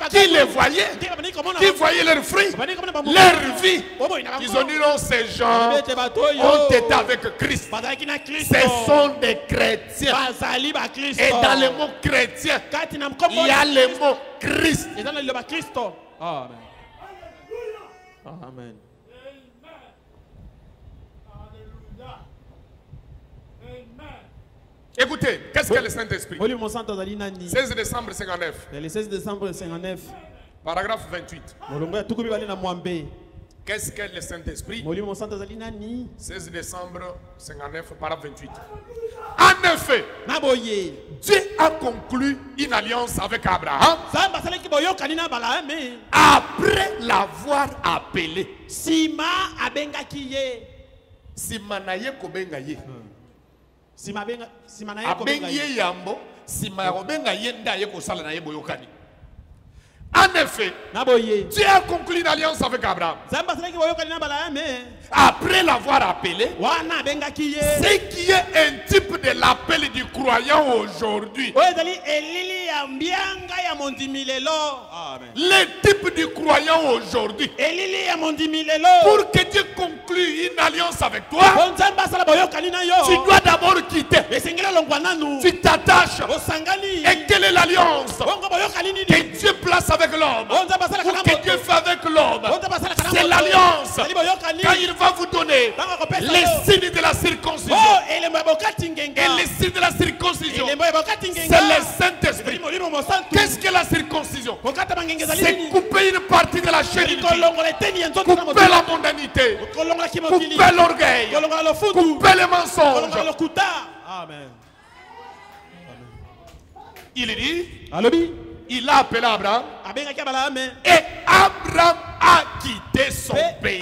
qui les voyaient, qui voyaient leurs fruits, leur vie. Ils ont dit non, ces gens ont été avec Christ. Ce sont des chrétiens. Et dans le mot chrétien, il y a le mot Christ. Amen. Amen. Écoutez, qu'est-ce que le Saint-Esprit? 16 décembre 59. Le 16 décembre 59. Paragraphe 28. Qu'est-ce que le Saint-Esprit? 16 décembre 59, paragraphe 28. En effet, Dieu a conclu une alliance avec Abraham après l'avoir appelé. Sima naye kobenga ye. Abengi yambo, sima kobenga ye ndaye kosala naye boyokani. En effet, Dieu a conclu une alliance avec Abraham. Après l'avoir appelé, ce qui est un type de l'appel du croyant aujourd'hui. Le type du croyant aujourd'hui. Pour que Dieu conclue une alliance avec toi, tu dois d'abord quitter. Tu t'attaches. Et quelle est l'alliance que Dieu place avec l'homme? Ou que Dieu fait avec l'homme? C'est l'alliance. Quand il va vous donner les signes de la circoncision. Et les signes de la circoncision, c'est le Saint-Esprit. Qu'est-ce que la circoncision? C'est couper une partie de la chair, couper la mondanité, couper l'orgueil, couper les mensonges. Amen. Il dit, il a appelé Abraham et Abraham a quitté son pays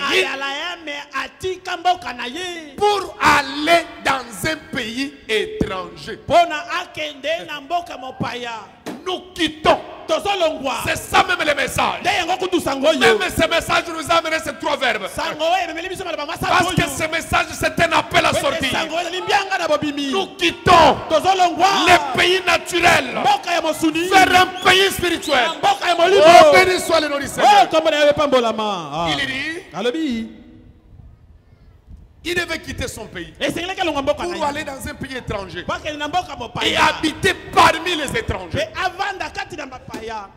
pour aller dans un pays étranger. Pona akende na mboka mopaya. Nous quittons. Tozolongwa. C'est ça même le message. Ndengo kutu sango yo. Même ce message nous a amené ces trois verbes. Sango e memeli biso mala bamasa. Parce que ce message c'est un appel à sortir. Sango e limbianga na bobimi. Nous quittons Tozolongwa. les pays naturels Mboka ya mosuni. vers un pays spirituel. Mboka ya molimo. Oh, béni soit le nom du Seigneur. Oh, comme on avait pas mbolama. Il dit, Alobi. il devait quitter son pays Et c'est là que l'on mboka. pour aller dans un pays étranger Parce que na mboka mopaya. et habiter parmi les étrangers. Mais avant d'akati na mopaya.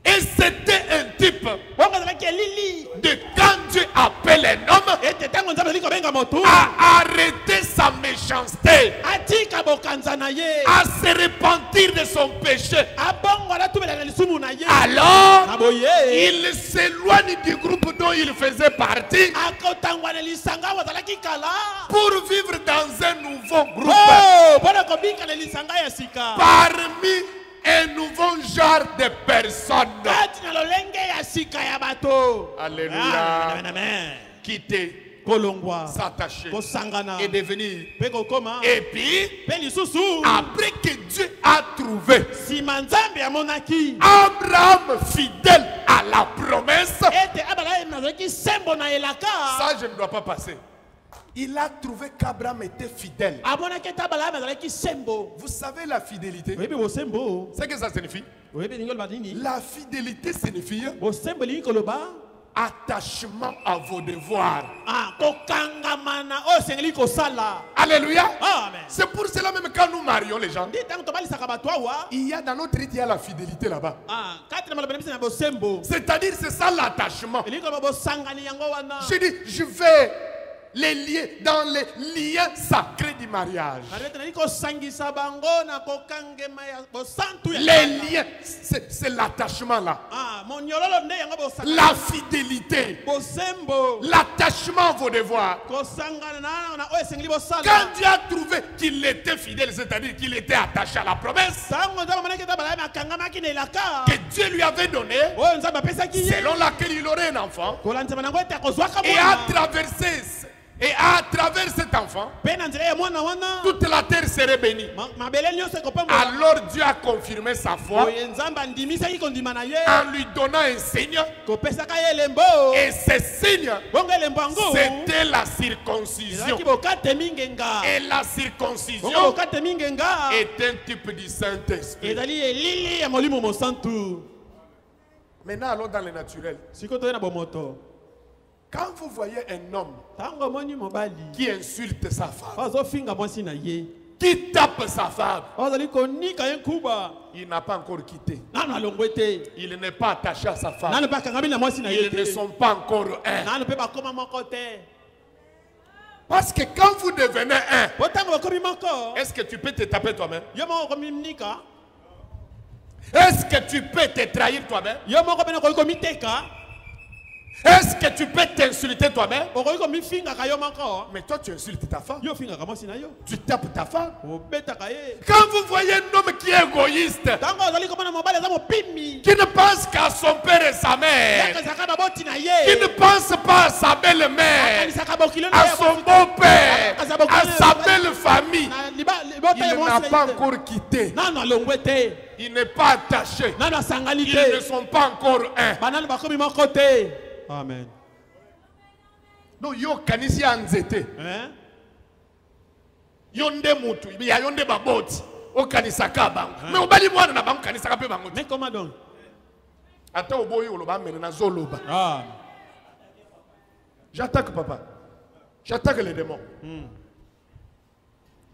Et c'était un type de de quand Dieu appelle un homme à arrêter sa méchanceté, à se repentir de son péché. Alors, il s'éloigne du groupe dont il faisait partie pour vivre dans un nouveau groupe, parmi un nouveau genre de personnes. Alléluia. Quitter, s'attacher et devenir. Et puis, après que Dieu a trouvé Abraham fidèle à la promesse, ça je ne dois pas passer. Il a trouvé qu'Abraham était fidèle. Vous savez la fidélité? C'est que ça signifie? La fidélité signifie attachement à vos devoirs. Alléluia. C'est pour cela même quand nous marions les gens, il y a dans notre rite, il y a la fidélité là-bas. C'est-à-dire c'est ça l'attachement. Je dis je vais les lier dans les liens sacrés du mariage. Les liens, c'est l'attachement là. La fidélité, l'attachement à vos devoirs. Quand Dieu a trouvé qu'il était fidèle, c'est-à-dire qu'il était attaché à la promesse que Dieu lui avait donnée, selon laquelle il aurait un enfant, et à travers cet enfant, toute la terre serait bénie. Alors Dieu a confirmé sa foi en lui donnant un signe. Et ce signe, c'était la circoncision. Et la circoncision est un type du Saint-Esprit. Maintenant, allons dans le naturel. Quand vous voyez un homme qui insulte sa femme, qui tape sa femme, il n'a pas encore quitté. Il n'est pas attaché à sa femme. Ils ne sont pas encore un. Parce que quand vous devenez un, est-ce que tu peux te taper toi-même? Est-ce que tu peux te trahir toi-même? Est-ce que tu peux t'insulter toi-même? Mais toi tu insultes ta femme. Tu tapes ta femme. Quand vous voyez un homme qui est égoïste, qui ne pense qu'à son père et sa mère, qui ne pense pas à sa belle-mère, à son beau-père, à sa belle famille, il n'a pas encore quitté. Il n'est pas attaché. Ils ne sont pas encore un. Amen. Donc yo kanisi anzete. Yonde mutu, ya yonde baboti. O kanisa ka bango. Mais obali mwana na bango kanisa ka pe bango. Mais comment donc? Ata oboyi oloba mena na zoloba. J'attaque papa. J'attaque les démons.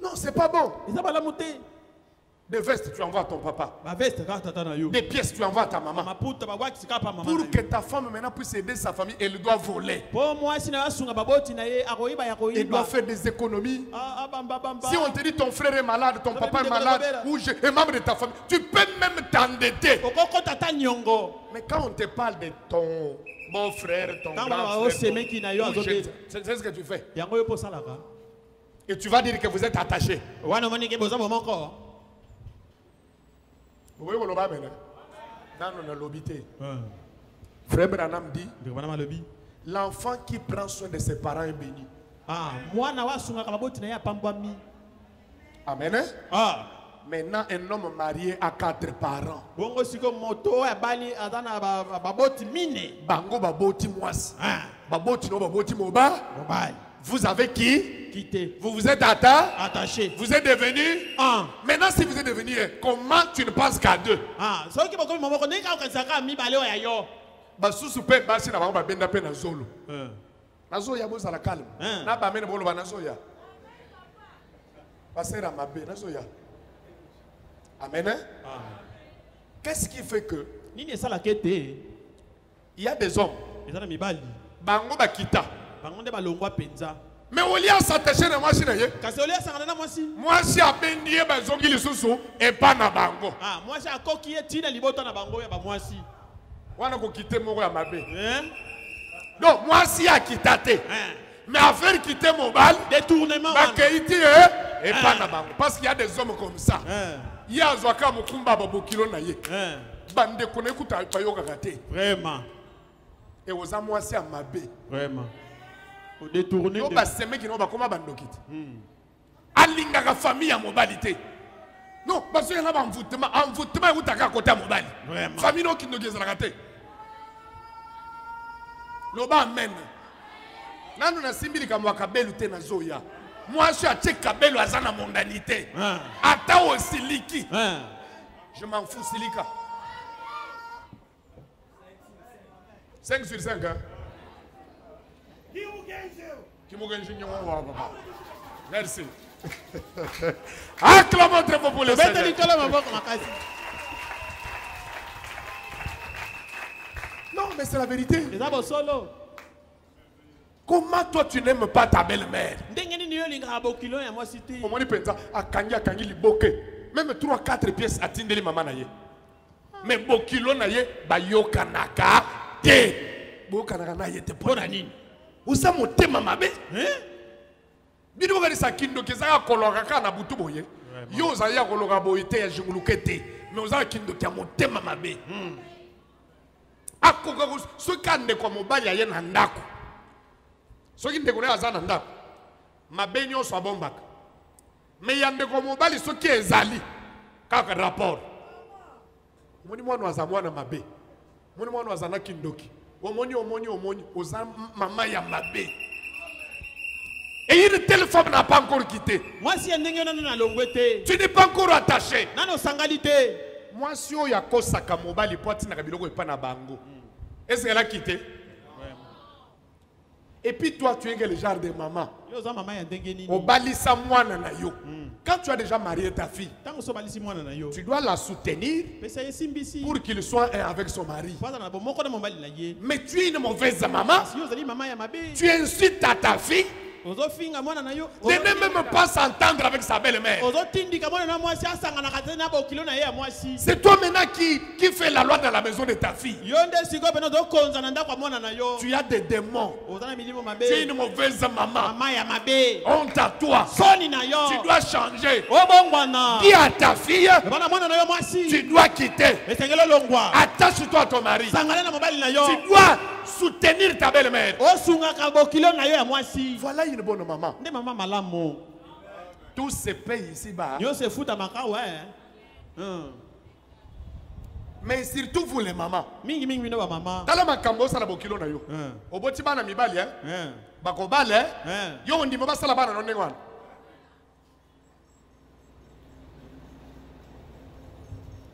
Non, c'est pas bon. Des vestes, tu envoies à ton papa. Des pièces, tu envoies à ta maman. Pour que ta femme maintenant puisse aider sa famille, elle doit voler. Elle doit faire des économies. Si on te dit ton frère est malade, ton papa est malade, ou un membre de ta famille, tu peux même t'endetter. Mais quand on te parle de ton beau-frère, ton grand frère, c'est ce que tu fais. Et tu vas dire que vous êtes attachés. Vous voyez le bas maintenant? Dans le lobité. Frère Branham dit l'enfant qui prend soin de ses parents est béni. Amen. Hein? Ah. Maintenant, un homme marié a 4 parents. Bongo siko moto ya bali adana baboti mine. Bango baboti mwasi. Ah. Baboti no baboti moba. Mobile. Vous avez qui? Quitté. Vous vous êtes Attaché. Vous êtes devenu Ah. Maintenant, si vous êtes devenu comment tu ne penses qu'à 2? Ah. So ki bako momo ko nika ka saka mi bale ya yo. Basusu pe basi na bango babenda pe na zolo. Nazo ya boza la calme. Ah. Na ba mene bolo banazo ya. Passer à ma bé, nazo ya. Amen. Hein? Ah. Qu'est-ce qui fait que Nini esala kete? il y a des hommes Ezana mibali. bango bakita. Bango nde balongwa penza. Mais au lieu s'attacher na mwasi na ye. Kasi olia sangana na mwasi. Mwasi abendi ye bazongi lisusu e pa na bango. Ah, mwasi akoki ye tina libota na bango ya ba mwasi. Wana ko kite moko ya mabe. Hein? Donc mwasi a kitate. Mais affaire quitter mobile, Détournement. bakeiti et pas na bango parce qu'il y a des hommes comme ça. Il y a Zwaka Mukumba Babokilo na ye. Bande kone kuta payoka kate. Vraiment. Et aux amwasi à mabe. Vraiment. Au détourner. Yo ba seme ki no ba koma bandokiti. Alinga ka famille à mobilité. Non, parce qu'il y a un envoûtement, envoûtement ou ta côté à mobile. Vraiment. Famille no ki no gezala kate. Loba amen. Nanu na simbili ka mwakabelu te na zoya. Moi je suis à kabelu azana mondanité. Ata o siliki. Je m'en fous silika. 5 sur 5 hein. Merci. Acclamons très fort pour le Seigneur. Non, mais c'est la vérité. Comment toi tu n'aimes pas ta belle-mère? Même 3-4 pièces à Tindeli maman naye. Mais bokilo naye bayoka naka te. Boka naka naye te pona nini? Usa motema mabe? Bino bali sakindo kezaka koloka kana butu boye. Yo za ya koloka boye te ya jingulukete. Mais oza kindo kya motema mabe. Akoko so kande kwa mobali aye na ndako. Soki ndeko na azana ndako mabe nyonso abombaka me ya ndeko mobali soki ezali kaka rapport omoni mwana aza mwana mabe omoni mwana aza na kindoki omoni oza mama ya mabe et une telle femme n'a pas encore quitté. Moi si ndenge nanu na longwete Tu n'es pas encore attaché. Nano sangalité. Moi si oya kosaka mobali poati na biloko epa na bango. Est-ce qu'elle a quitté? Et puis toi, tu es le genre de maman. Au balisa mwana na yo. Quand tu as déjà marié ta fille, tu dois la soutenir pour qu'il soit un avec son mari. Mais tu es une mauvaise maman. Tu incites à ta fille de ne même pas s'entendre avec sa belle-mère. C'est toi maintenant qui fais la loi dans la maison de ta fille. Tu as des démons. Tu es une mauvaise maman. Honte à toi. Tu dois changer. Dis à ta fille, tu dois quitter. Attache-toi à ton mari. Tu dois soutenir ta belle-mère. Voilà une bonne maman. Tout se paye ici-bas. Mais surtout vous les mamans. Tala makambo sala bokilo na yo. Oboti bana mibali bako bale yo ndimo basala bana no ndengwana.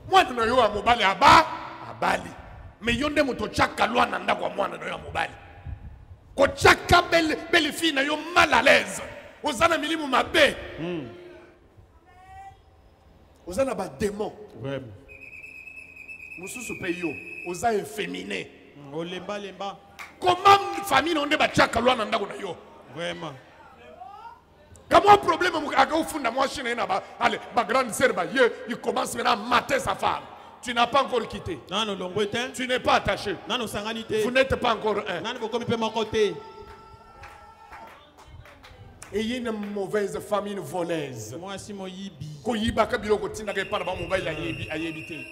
Mwana na yo amobali abali. Mais yo nde muto chaka lwana ndako mwana na yo amobali. Ko chaka belle fille na yo mal à l'aise. Ozana milimu mabe. Ozana ba démon. Mususu peyo, oza efféminé. Comment famille n'onde ba chaka lwana ndako na yo? Vraiment. Comment problème aka ufunda moi chine na ba allez ba grande sœur ba il commence maintenant à mater sa femme. Tu n'as pas encore quitté. Tu n'es pas attaché. Vous n'êtes pas encore un. Et il y a une mauvaise famille voleuse. Moi si mo yibi. Ko yiba ka biloko tinda ke para ba mobile a yebité.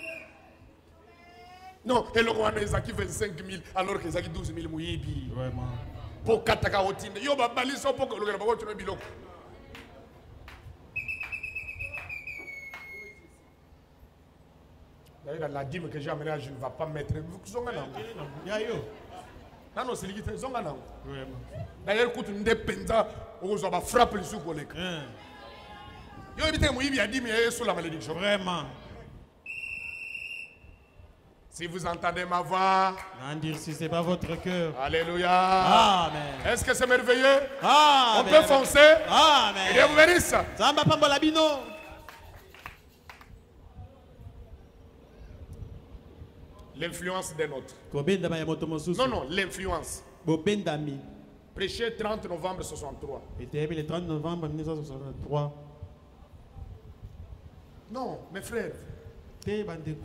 Non, et le roi Nezaki 25 000 alors que Zaki 12 000 mouyibi. Vraiment. Pour kataka otinde. Yo ba balisa pour que le gars ba tu biloko. La dîme que j'ai amenée, je ne vais pas mettre. Non, c'est l'idée. D'ailleurs, quand on dépend, on va frapper le sous collègue. Yo évitez moi il a dit mais sous la malédiction. Vraiment. Si vous entendez ma voix, si c'est pas votre cœur. Alléluia. Amen. Est-ce que c'est merveilleux? Amen. On peut foncer. Amen. Et Dieu vous bénisse. Samba pambola bino. L'influence des nôtres. Non, Non, l'influence. Prêché 30 novembre 63. C'était le 30 novembre 1963. Non, mes frères.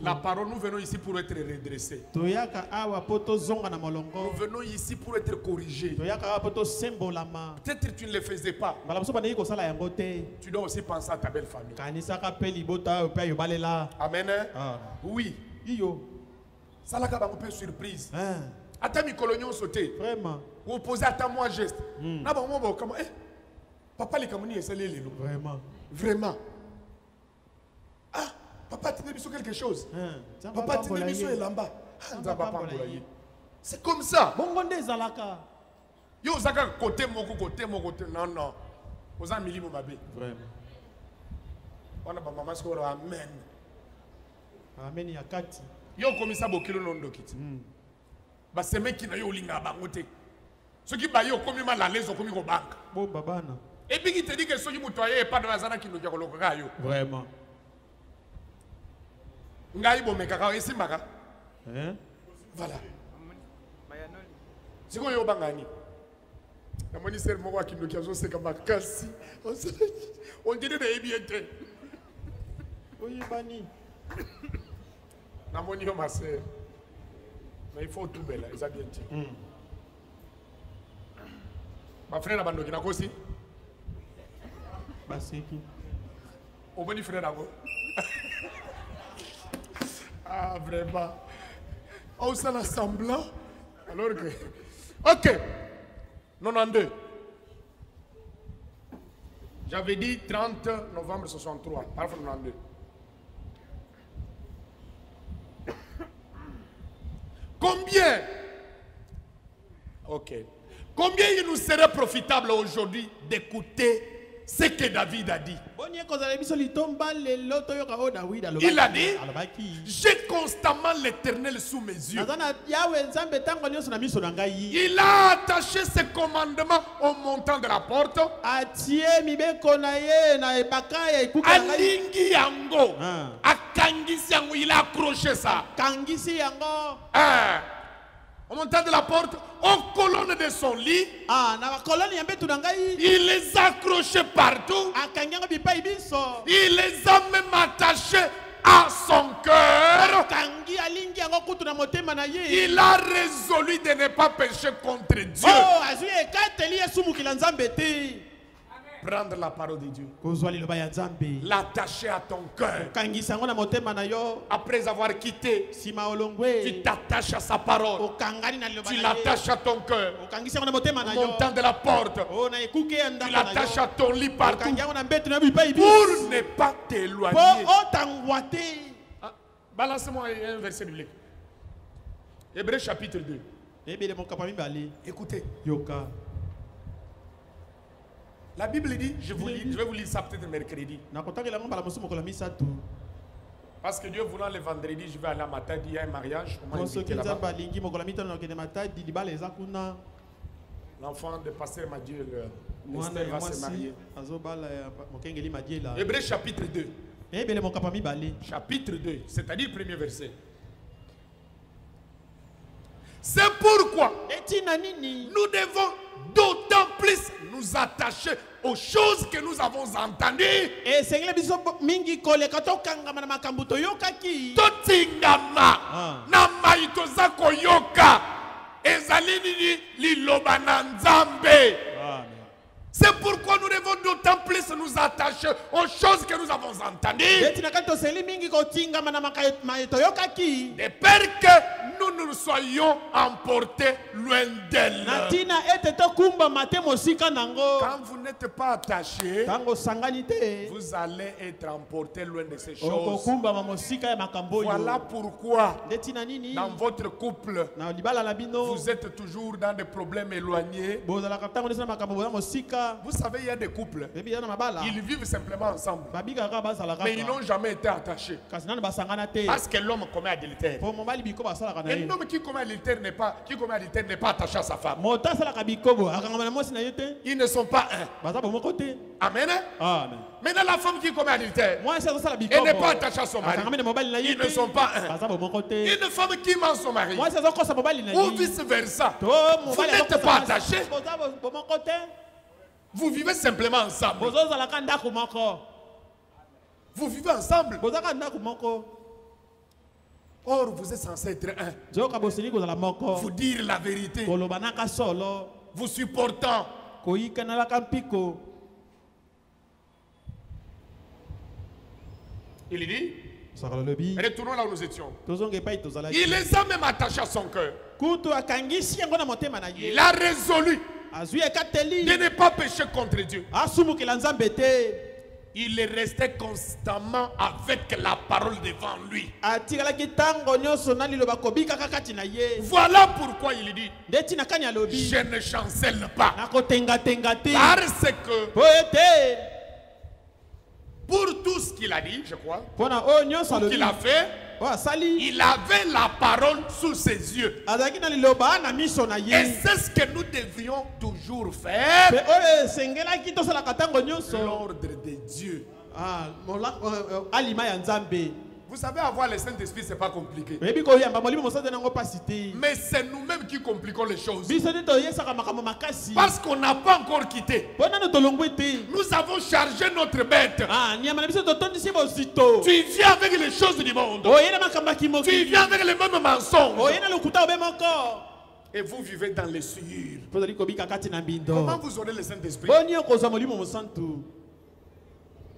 La parole, nous venons ici pour être redressés. Nous venons ici pour être corrigés. Peut-être tu ne le faisais pas. Tu dois aussi penser à ta belle famille. Amen. Oui. Ça l'a un peu surprise. Attends, mes coloniaux sauté. Vraiment. Vous posez à moi geste. Papa, les communistes, c'est les loups. Vraiment. Vraiment. Ah, papa, tu n'as pas quelque chose. Papa, tu n'as pas là-bas. C'est comme ça. Yo, Zaka, côté, mon côté. Non, non. Vous avez mis mon bébé. Vraiment. On a maman, c'est quoi? Amen. Amen, il y a 4. Yo, comme ça, beaucoup de noms d'okit. Bah, c'est mec qui n'a eu l'inga bangote. Ceux qui baillent au commis mal à l'aise au commis au banque. Bon, babana. Et puis, il te dit que ceux qui moutoyaient et pas de la zana qui nous dit que vraiment. Ngai bo mekaka ici maka. Voilà. C'est quoi yo bangani? Na ministère mo wa kindo kiazo c'est comme makasi. On dirait des bien. Oui, bani. Na moni yo ma sœur. Mais il faut tout belle, ils ont bien dit. Ma frère abando qui na kosi. Baseki. Au bon frère d'abord. Ah, vraiment. Oh, ça l'a semblant. Alors que. Ok. 92. J'avais dit 30 novembre 63. Parfois 92. Combien? Ok. Combien il nous serait profitable aujourd'hui d'écouter ce que David a dit? Il a dit, j'ai constamment l'Éternel sous mes yeux. Il a attaché ses commandements au montant de la porte. Alingi yango. Akangisi yango. Il a accroché ça. Au montant de la porte, aux colonnes de son lit. Il les a accrochés partout. Il les a même attachés à son cœur. Il a résolu de ne pas pécher contre Dieu. Prendre la parole de Dieu. L'attacher à ton cœur. Après avoir quitté, tu t'attaches à sa parole. Tu l'attaches à ton cœur. Au montant de la porte. Tu l'attaches à ton lit partout. Pour ne pas t'éloigner. Balance-moi un verset biblique. Hébreux chapitre 2. Écoutez. La Bible dit, je vais vous lire ça peut-être mercredi. Parce que Dieu voulant le vendredi, je vais aller à Matadi, il y a un mariage. L'enfant de pasteur m'a dit, Esther va se marier. Hébreux chapitre 2. Chapitre 2, c'est-à-dire le premier verset. C'est pourquoi nous devons d'autant plus nous attacher aux choses que nous avons entendues. Totingama na maitoza koyoka ezali nini liloba na Nzambe. C'est pourquoi nous devons d'autant plus nous attacher aux choses que nous avons entendues. De peur que nous nous soyons emportés loin d'elle. natina ete tokumba mate mosika nango Quand vous n'êtes pas attaché, tango sangani te vous allez être emporté loin de ces choses. okokumba mosika ya makambo yo Voilà pourquoi ndetina nini dans votre couple, na libala la bino vous êtes toujours dans des problèmes éloignés. bozalaka tango ndesina makambo boza mosika Vous savez, il y a des couples, ebi yana mabala ils vivent simplement ensemble, babikaka bazalaka mais ils n'ont jamais été attachés. kasi nani basangana te Parce que l'homme commet adultère. po mobali biko basalaka na Et ye l'homme qui commet adultère n'est pas attaché à sa femme. moto asalaka bikobo akangama na mwasi na ye te Ils ne sont pas un. baza bomoko te Amen. amen Maintenant, la femme qui commet adultère, mwasi azosala elle bikobo n'est pas attachée à son mari. akangami na mobali na ye Ils ne sont pas un. baza bomoko te Une femme qui ment son mari, mwasi azokosa mobali na ou ye vice versa, to vous mobali n'êtes pas attaché. boza bomoko te Vous vivez simplement ensemble. bozozalaka ndako moko Vous vivez ensemble. bozaka ndako moko Or, vous êtes censé être un. zoyoka bosili kozala moko Vous dire la vérité. kolobanaka solo Vous supportant. koyikanalaka mpiko Il dit, osaka lobi retournons là où nous étions. tozonga epai tozalaki Il les a même attachés à son cœur. kutu akangisi yango na motema na Il ye a résolu azwi ekateli de ne pas pécher contre Dieu. asumukela nzambe te Il est resté constamment avec la parole devant lui. atikalaki ntango nyonso na liloba kobikaka kati na ye Voilà pourquoi il dit, nde ntina kani alobi je ne chancelle pas. nakotengatenga te Parce que po ete pour tout ce qu'il a dit, je crois, mpona oyo nyonso alobi qu'il a fait, oyo asali il avait la parole sous ses yeux. azalaki na liloba na miso na Et ye c'est ce que nous devrions toujours faire. mpe oyo esengelaki tosalaka ntango nyonso L'ordre de Dieu. alima ya nzambe Vous savez, avoir le Saint-Esprit, ce n'est pas compliqué. oyebi koyamba molimo mosala nango mpasi te Mais c'est nous-mêmes qui compliquons les choses. biso nde toyesaka makambo makasi Parce qu'on n'a pas encore quitté. mpo nano tolongwe te Nous avons chargé notre bête. nyama na biso totondisi bozito Tu viens avec les choses du monde. oye na makambo ya Tu kimokili viens avec les mêmes mensonges. oye na lokuta obe moko Et vous vivez dans les souillures. mpo tozali kobika kati na Comment mbindo vous aurez le Saint-Esprit? boni okozwa molimo mosantu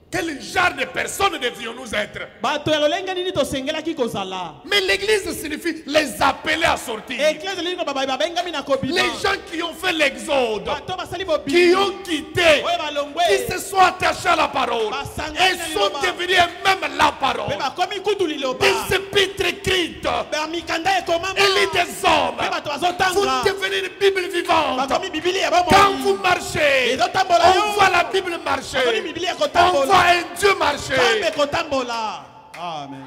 Quel genre de personnes devrions-nous être? bato ya lolenge nini tosengelaki kozala Mais l'église signifie les appeler à sortir. eklese elingi babengami na kobima Les gens qui ont fait l'exode, bato basali qui bobimi ont quitté, oyo balongwe qui se sont attachés à la parole et sont devenus eux-mêmes la parole. mpe bakomi kutu liloba Des épîtres écrites, bamikanda ekomama et des hommes. mpe bato Vous bazotanga devenez une Bible vivante. bakomi bibili ya Quand vous bomoi marchez, ezotambola on yo voit la Bible bakomi marcher. bibili On ekotambola voit un Dieu marcher. nzambe ekotambola amen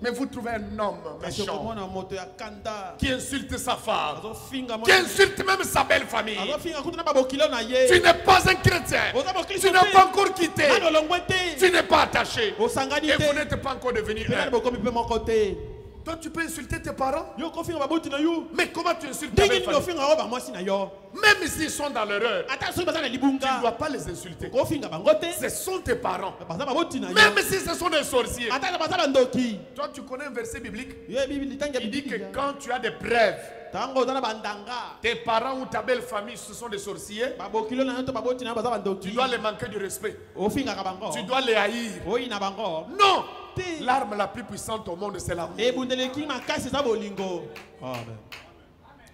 Mais vous trouvez un homme kasi méchant okomona moto ya kanda qui insulte sa femme, azofinga qui insulte même sa belle famille. azofinga kutu na babokilo na Tu ye n'es pas un chrétien. oza Tu bokristo n'as pas te encore quitté. nani olongwe te Tu n'es pas attaché. osangani Et vous te n'êtes pas encore devenu mpe nani un. bokomi mpe moko te Toi, tu peux insulter tes parents. yo okofinga baboti na yo Mais comment tu insultes ta ndenge belle nini famille? ofinga oyo bamwasi na yo Même s'ils sont dans l'erreur, ata soki baza na tu ne libunga dois pas les insulter. kofinga bango te Ce sont tes parents. baza baboti na yo Même si ce sont des sorciers. ata baza bandoki Toi, tu connais un verset biblique. yo bibili tangi ya Il dit que bibili quand tu as des preuves, ntango oza na bandanga tes parents ou ta belle famille, ce sont des sorciers, babokilo na yo to baboti na yo baza tu bandoki dois les manquer du respect. ofingaka bango Tu dois les haïr. oyina bango Non! te L'arme la plus puissante au monde, c'est l'amour. ebundeleki makasi eza bolingo amen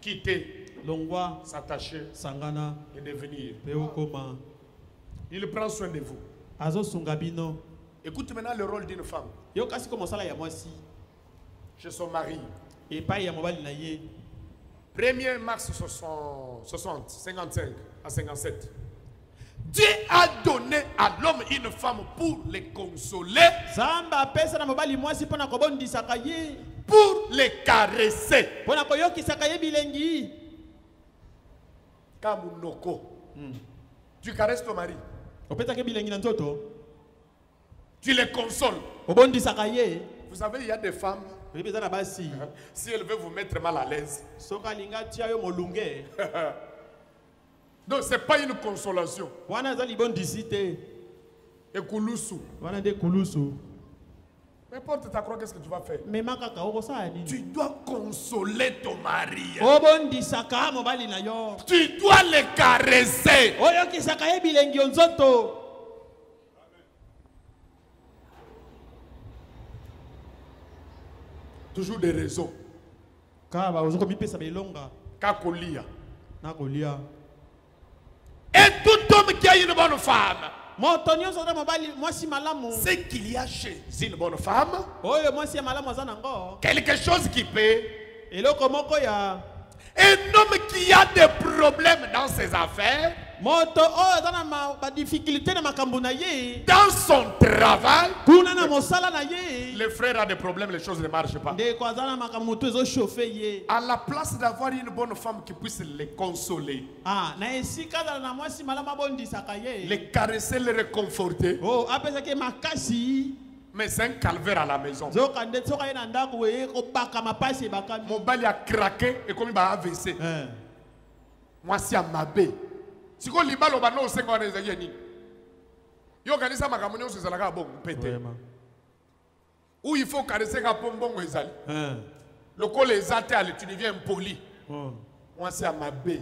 Quitter, longwa s'attacher sangana et devenir. mpe okoma Il prend soin de vous. azosunga bino Écoute maintenant le rôle d'une femme yo kasi ko mosala ya mwasi chez son mari. epai ya mobali na ye 1er mars 60, 55 à 57. Dieu a donné à l'homme une femme pour les consoler, nzambe apesa na mobali mwasi mpo na kobondisaka ye pour les caresser. mpo na koyokisaka ye bilengi Kamunoko. Tu caresses ton mari. opesaka ye bilengi na nzoto Tu les consoles. obondisaka ye Vous savez, il y a des femmes, oyebi eza na basi si elles veulent vous mettre mal à l'aise, soki alingi atia yo molunge donc ce n'est pas une consolation. wana eza libondisi te Et Koulousou. wana nde kulusu N'importe ta croix, qu'est-ce que tu vas faire? mema kaka okosala nini Tu dois consoler ton mari. obondisaka mobali na yo Tu dois les caresser. oyokisaka ye bilengi yo nzoto toujours des raisons. Kaba ozokomi pesa belonga. Kakolia. Na kolia. Et tout homme qui a une bonne femme, Motonyo soda mobali mwasi malamu. c'est qu'il y a chez une bonne femme Oyo mwasi malamu azanango. quelque chose qui peut. Eloko moko ya Un homme qui a des problèmes dans ses affaires, moto oyo azana ma difficulté na makambo na ye. dans son travail, Kuna na mosala na ye. le frère a des problèmes, les choses ne marchent pas. Nde ko azana makambo to ezo chauffer ye. À la place d'avoir une bonne femme qui puisse les consoler, Ah, na esika na mwasi malamu abondisaka ye. les caresser, les réconforter, Oh, apesa ke makasi. mais c'est un calvaire à la maison. Zoka nde soka ye na ndako we ko baka mapasi bakami. Mon bal a craqué et comme il va AVC. Moi, c'est à ma baie. Si vous avez un ballon, c'est quoi les amis? Yo kanisa makamoni on se zalaka bon pété. Où il faut caresser ka pombon ezali. Le col les attaques, tu deviens impoli. Moi c'est à ma baie.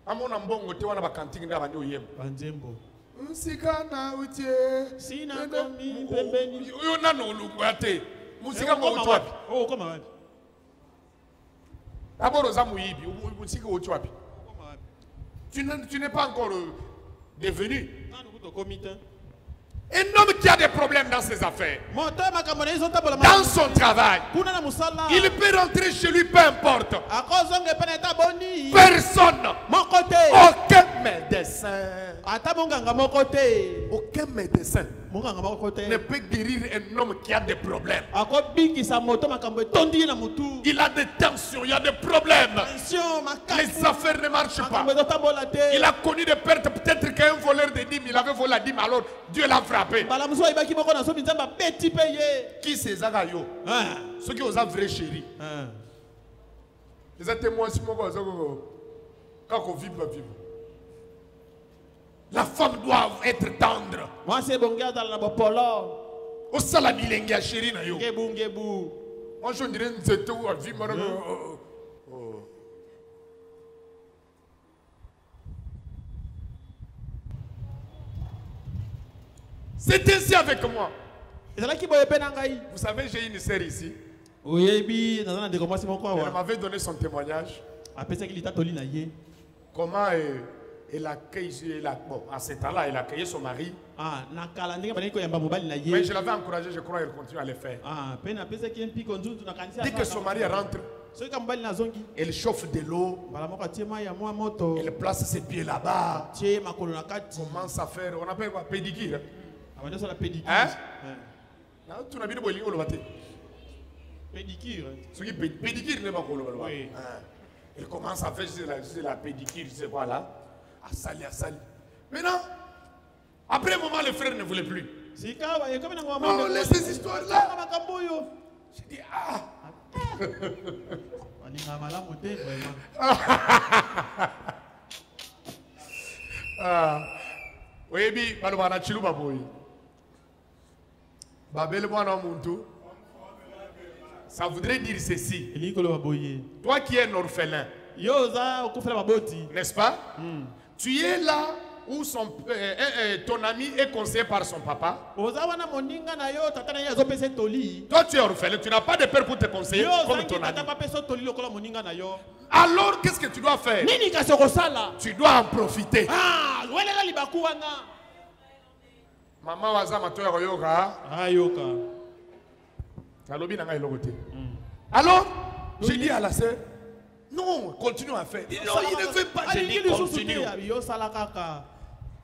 Amona mbongo te wana ba cantine na banyo yem. Banjembo. Musika na utie. Sina komi pembeni. Yo na no lungwate. Musika mo utwapi. Oh, koma wapi? D'abord aux amuibi, musika utwapi. Tu n'es pas encore devenu un homme qui a des problèmes dans ses affaires, dans son travail. Il peut rentrer chez lui, peu importe. Personne, aucun médecin, aucun médecin ne peut guérir un homme qui a des problèmes. Il a des tensions, il y a des problèmes. Les affaires ne marchent pas. Il a connu des pertes, peut-être qu'un voleur de dîmes, il avait volé la dîme, alors Dieu l'a frappé. Qui c'est Zagayo? Ceux qui ont un vrai chéri. Les témoins, quand on vit, on vit. La femme doit être tendre. Moi c'est bon gars dans la bopolo. Au salamilenga chéri na yo. Gebu. Moi je dirais nzete ou vie mara. C'est ainsi avec moi. Vous savez, j'ai une sœur ici. Elle m'avait donné son témoignage. Comment elle accueille, bon, à ce temps-là, elle a accueilli son mari. Mais je l'avais encouragé, je crois qu'elle continue à le faire. Dès que son mari rentre, elle chauffe de l'eau, elle place ses pieds là-bas, commence à faire, on appelle quoi, pédicure. Hein? Tu n'as pas de pédicure. Pédicure n'est pas quoi. Elle commence à faire la pédicure, je sais quoi là. À sali. Maintenant, après un moment, le frère ne voulait plus. Non, laisse ces histoires-là. J'ai dit, oui, bien, Balobana Chilou Baboy. Babel Mwana Muntu. Ça voudrait dire ceci. Toi qui es un orphelin, n'est-ce pas? Tu es là où ton ami est conseillé par son papa. Toi tu es orphelin, tu n'as pas de père pour te conseiller comme ton ami. Alors qu'est-ce que tu dois faire? Tu dois en profiter. Maman wazama toya koyoka. Alors, j'ai dit à la sœur, non, continue à faire. Non, il ne veut pas. J'ai dit continue.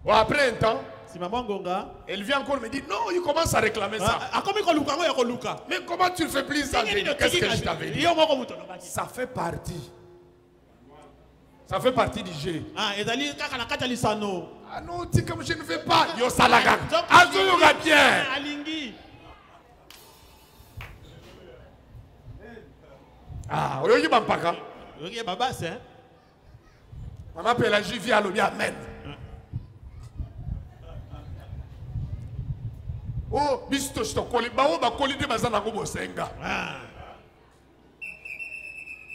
Bon, après un temps, elle vient encore me dire, non, il commence à réclamer ça. Mais comment tu ne fais plus ça? Qu'est-ce que je t'avais dit? Ça fait partie. Ça fait partie du jeu. Ah non, tu comme je ne fais pas. Yo salaga. Azo yoga bien. Ah, oyo bampaka. Oyo baba c'est. Maman appelle la juive à l'obia amen. Oh, bisto sto koli bawo ba koli de bazana ko bosenga.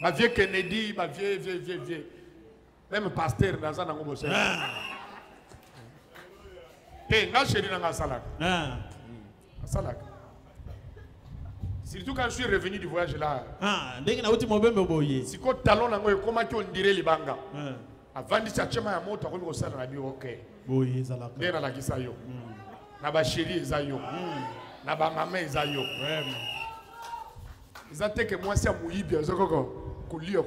Ma vieux Kennedy, ma vieux. Même pasteur bazana ko bosenga. Nga chéri nga salaka. Salaka. Surtout quand je suis revenu du voyage là. Ah, ndenge na uti mobembe boye. Si ko talon nango comment on dirait libanga. Avant de chachema ya moto ko sala na bi OK. Boye zalaka. Ndena la kisa yo. Na ba chéri ezayo. Na ba maman ezayo. Vraiment. Izate que moi c'est muibi azoko kolia.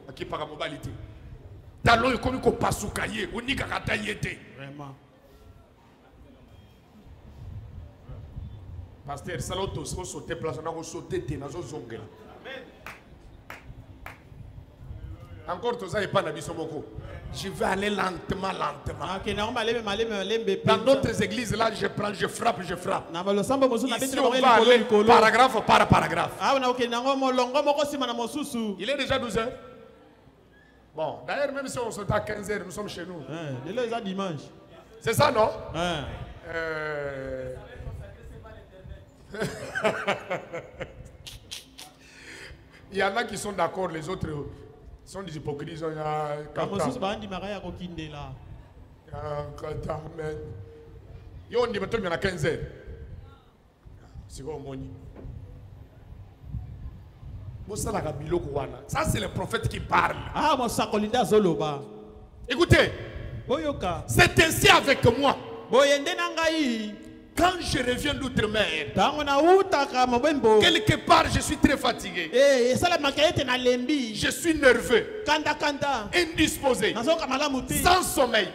Akipaka mobilité. Talon e komi ko pasukaye, onika kata yete. Vraiment. Pasteur, saloto, si vous sautez place, on a sauté, on a sauté. Encore tout ça, il n'y a pas d'abissomoko. Je vais aller lentement. Dans d'autres églises, là, je prends, je frappe. Ici, on va aller paragraphe par paragraphe. Il est déjà 12 heures. Bon, d'ailleurs, même si on saute à 15 heures, nous sommes chez nous. C'est ça, non? Il y en a qui sont d'accord, les autres sont des hypocrites. Yo, on dit qu'il y en a 15 heures. C'est quoi, Moni? Ça, c'est le prophète qui parle. Écoutez, c'est ainsi avec moi. Quand je reviens d'outre-mer, quelque part je suis très fatigué. Je suis nerveux, indisposé, sans sommeil,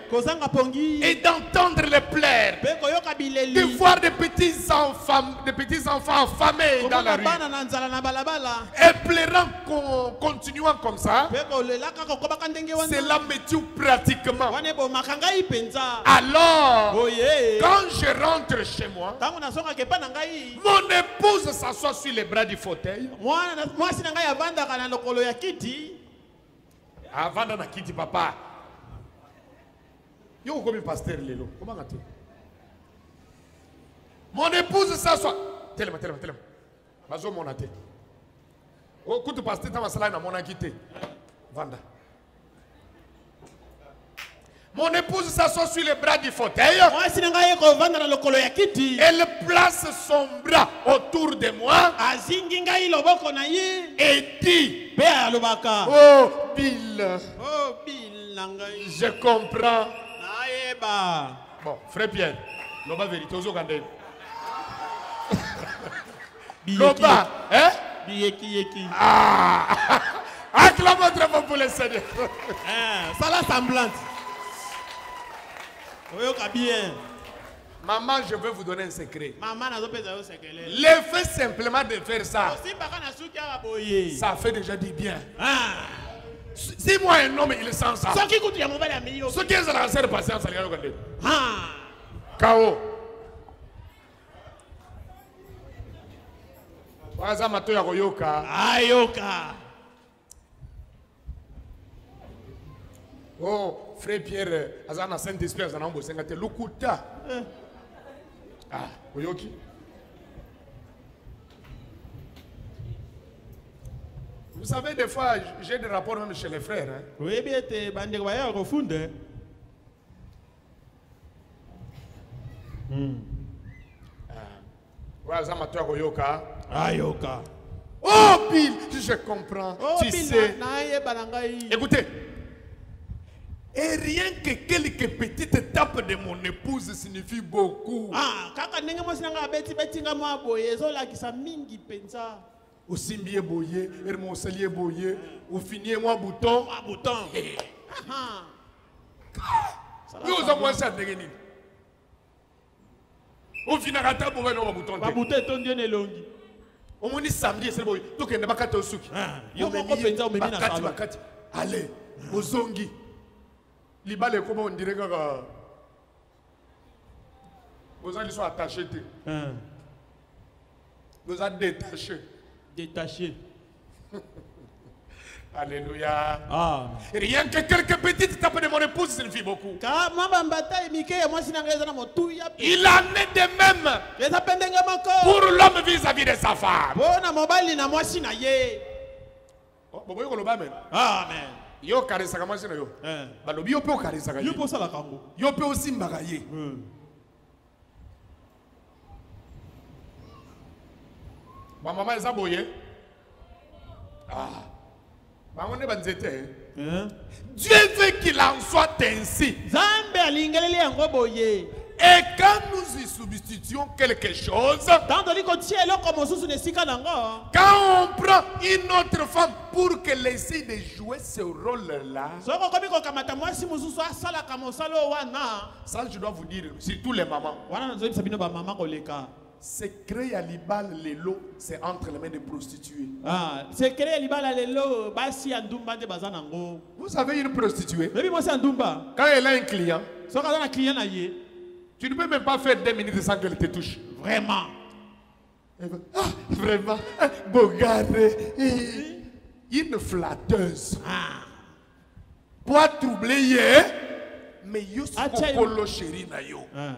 et d'entendre les pleurs, de voir des petits enfants affamés dans la rue, et pleurant, continuant comme ça. Cela me tue pratiquement. Alors, quand je rentre chez moi, mon épouse s'assoit sur les bras du fauteuil. Avant de quitter papa. Yo comme pasteur Lelo. Comment on mon épouse s'assoit. Tellement. Bazo mon até. Oh, écoute pasteur dans ma salle na mon quitté. Vanda. Mon épouse s'assoit sur les bras du fauteuil. Elle place son bras autour de moi et dit: oh Bill, je comprends. Bon, frère Pierre, Loba vérité aux Ougandais. Loba, hein? Ah, acclamons très fort pour le Seigneur. Ça la semblante. Maman, je vais vous donner un secret. L'effet simplement de faire ça, ça fait déjà du bien. Si moi un homme, il sent ça. Ce qui est la raison de patience, c'est le K.O. Oh, frère Pierre, Azana Saint-Esprit, Azana Mbosengate, Lukuta. Ah, Oyoki. Vous savez, des fois, j'ai des rapports même chez les frères. Hein? Oui, bien, tu es bandé, tu es refondé. Ayoka. Oh, Bill, je comprends. Oh, tu Bill, sais. Écoutez. Et rien que quelques petites tapes de mon épouse signifient beaucoup. Ah, kaka ndenge mo sinanga beti nga mo aboye zo la kisa mingi penza. Au simbier boyer, mon salier boyer, au finier moi bouton. Nous avons ça de gagner. Au final, à table, on va bouton. Ba bouton ton Dieu ne longi. Au moins samedi, c'est bon. Donc il n'y a pas de souki. Yo mo ko penza o memi na salon. Allez, au zongi. Libale comment on dirait que vos gens sont attachés. Vous êtes détachés. Alléluia. Ah. Rien que quelques petites tapes de mon épouse signifient beaucoup. Il en est de même pour l'homme vis-à-vis de sa femme. Amen. Yo karisaka mwasina yo. Balobi yo pe karisaka yo. Yo po sala kango. Yo pe aussi mbagaye. Ma maman est aboyée. Ah. On est banzete. Dieu veut qu'il en soit ainsi. Zambe alingelele yango boye. Et quand nous y substituons quelque chose, Tant que kotie eloko mosusu nesika nango. quand on prend une autre femme pour qu'elle essaie de jouer ce rôle-là, Soko komi ko kamata mwasi mosusu asala kamosalo wana. ça je dois vous dire, surtout les mamans. Wana nazoyi sabino ba mama koleka. Secret ya libal lelo, c'est entre les mains des prostituées. Ah, secret libala lelo basi andumba nde bazanango. Vous savez une prostituée, Baby mwasi andumba. quand elle a un client, Soko na client na ye. tu ne peux même pas faire 2 minutes sans qu'elle te touche. Vraiment. Elle va, ah, vraiment, ah, regarde, une flatteuse. Ah. Pour troubler hier, mais yo Acha- kokolo chéri na yo. Ah.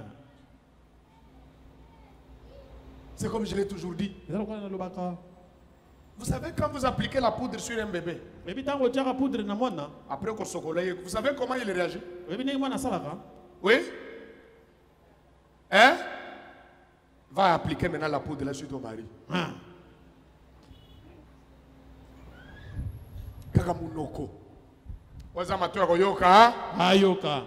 C'est comme je l'ai toujours dit. Ezalo kwa na lobaka. Vous savez quand vous appliquez la poudre sur un bébé, Baby tango tiaka poudre na mwana. après qu'on sokolaye, vous savez comment il réagit? Baby ndenge mwana salaka. Oui? Hein? Va appliquer maintenant la poudre là sur ton mari. Ah. Kaka munoko. Waza matua koyoka. Ayoka.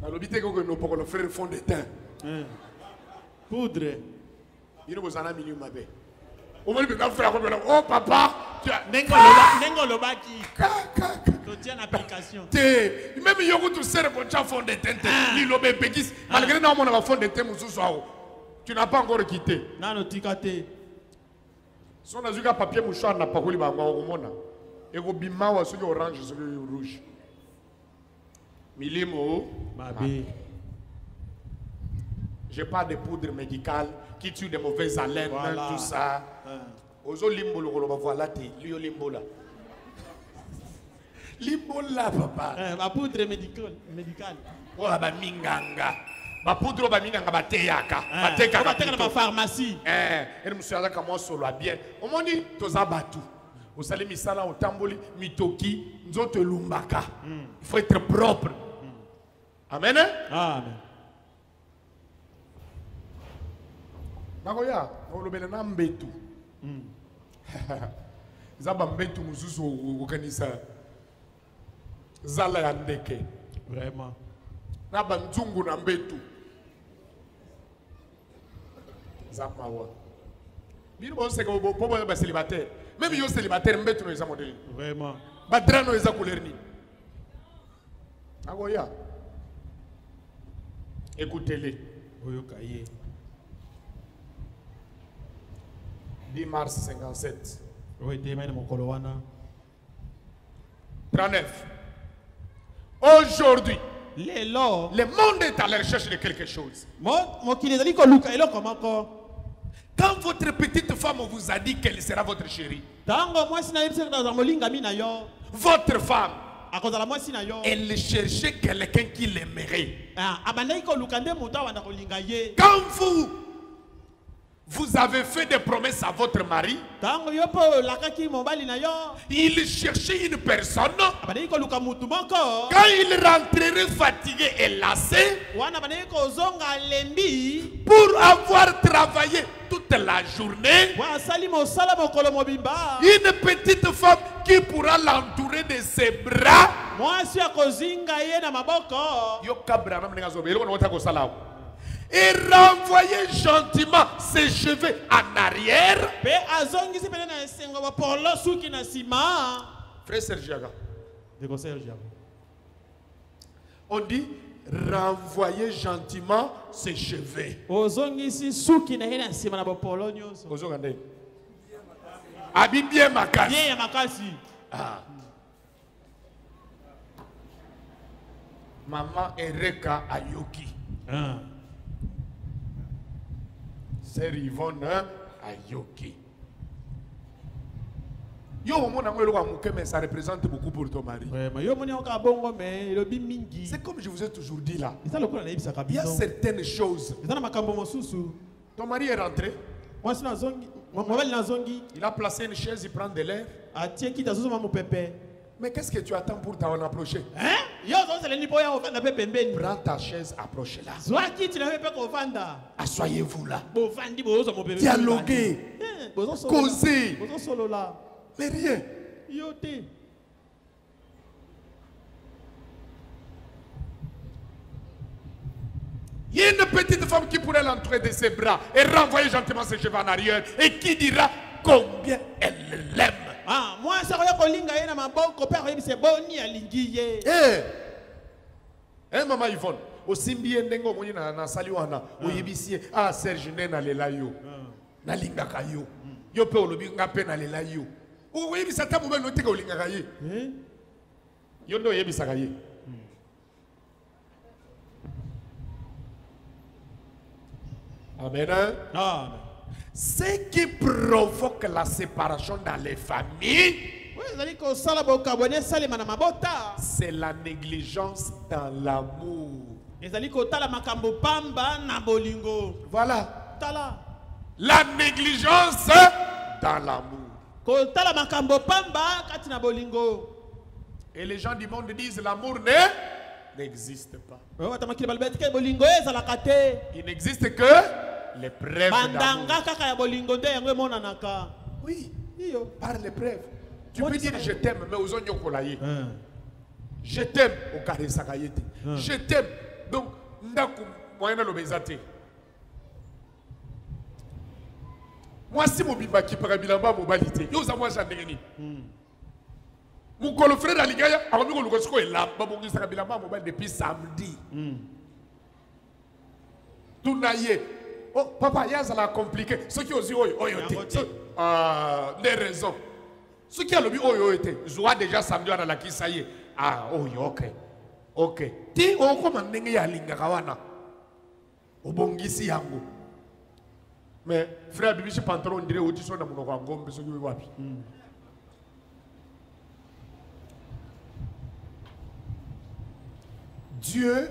Na lobite ko no poko le frère fond de teint. Poudre. Il nous en a mis mabe. Au moins le frère oh papa, tu as Nengo lobaki. kaka. To tient application. Te, même yoko tu sers pour cha fond de teint. Ni lobe pekis. Malgré na mon fond de teint mususu ao. Tu n'as pas encore quitté. Nano tikate. Son azuka papier mouchoir na pakoli ba ngwa omona. Eko bima wa soki orange soki rouge. Milimo. Babi. J'ai pas de poudre médicale qui tue des mauvaises haleines, Voilà. tout ça. Ozo limbo le koloba voilà te, lui limbo là. Limbo là papa. Ma poudre médicale. Oh ba minganga. Ba poudre ba minganga ba teyaka. Ba On teka va dans ma pharmacie. elle monsieur ala kama solo bien. Omoni toza batu. Osali misala otamboli mitoki nzoto lumbaka. Il faut être propre. Amen. Amen. Nakoya, olobele na mbetu. Zaba mbetu mususu okanisa. Zala ya ndeke. Vraiment. Na banzungu na mbetu. Zama wa. Bino bo seka bo ba célibataire. Même yo célibataire mbetu no eza modèle. Vraiment. Badra no eza couleur ni. Nakoya. Écoutez-les. Oyoka ye. 10 mars 57. Oui, demain mon kolowana. 39. Aujourd'hui, Lelo. le monde est à la recherche de quelque chose. Mo kinezali ko luka elo komako. Quand votre petite femme vous a dit qu'elle sera votre chérie, Tango mwasi na yebise dans molinga mina yo. votre femme, Akozala mwasi na yo. elle cherchait quelqu'un qui l'aimerait. Ah, abandai ko luka nde muta wanda kolinga ye. Quand vous avez fait des promesses à votre mari, Tango yo po lakaki mobali na yo. il cherchait une personne. Abandai ko luka mutu moko. Quand il rentrerait fatigué et lassé, Wana abandai ko zonga lembi. pour avoir travaillé toute la journée, Wa sali mo sala mokolo mobimba. une petite femme qui pourra l'entourer de ses bras. Mwasi akozinga ye na maboko. Et renvoyer gentiment ses cheveux en arrière. Pe azongisi pene na esengo ba polo suki na sima. Frère Sergiaga, De concierge. on dit renvoyer gentiment ses cheveux. Ozongisi suki na ye na sima na ba polo nyonso. Abibie makasi. Ye ya makasi. Maman Ereka Ayoki. Ah. Sœur Yvonne Ayoki. Yo, au monde, mais ça représente beaucoup pour ton mari. Vraiment, yo moni oka bongo me lobi mingi. C'est comme je vous ai toujours dit là. Eza lokola na yebisa Il y a kabisa. certaines choses. Eza na makambo mosusu. Ton mari est rentré. Mwasi na zongi, mobali na zongi. Il a placé une chaise, il prend de l'air. Atie kita zozo ma mopepe. Mais qu'est-ce que tu attends pour t'en approcher? Hein? Prends ta chaise, approche-la. Asseyez-vous là. Dialoguez. Causez. Mais rien. Il y a une petite femme qui pourrait l'entrer de ses bras et renvoyer gentiment ses cheveux en arrière et qui dira combien elle l'aime. Ah, moi, ça va kolinga yena maboko père c'est boni alingi ye. Maman Yvonne, aussi bien ndengo moni na sali wana oyebisi Serge nena lela yo. Na linga kayo. Yo pe olobi ngape na lela yo. Oyebisa ta mobile notika olinga kaye. Yo ndo oyebisa kaye. Amen. Amen. Ce qui provoque la séparation dans les familles, c'est la négligence dans l'amour. Voilà. La négligence dans l'amour. Et les gens du monde disent l'amour n'existe pas. Il n'existe que les preuves d'amour. Oui, par les preuves. Tu peux dire je t'aime, mais aux oignons kolaye. Je t'aime au carré sakayete. Je t'aime. Donc, ndaku moyena lobezate. Moi si mon bimba qui para bilamba mobilité. Yo za moi jandengeni. Mon colo frère aligaya, akomi ko lukosko ela babongi saka bilamba mobile depuis samedi. Tout naïe. Oh, papa, il y a ça compliqué. Ce qui osent des raisons. Ce qui a le but, je vois déjà samedi à la ça y est. Ah, ok. Ok. Ti, comment n'est-ce qu'il y a l'ingarawana? Au bongisi yango. Mais, frère, Bibi, pantalon, on dirait, au tissu, on a mon orangom, ce que vous voyez. Dieu,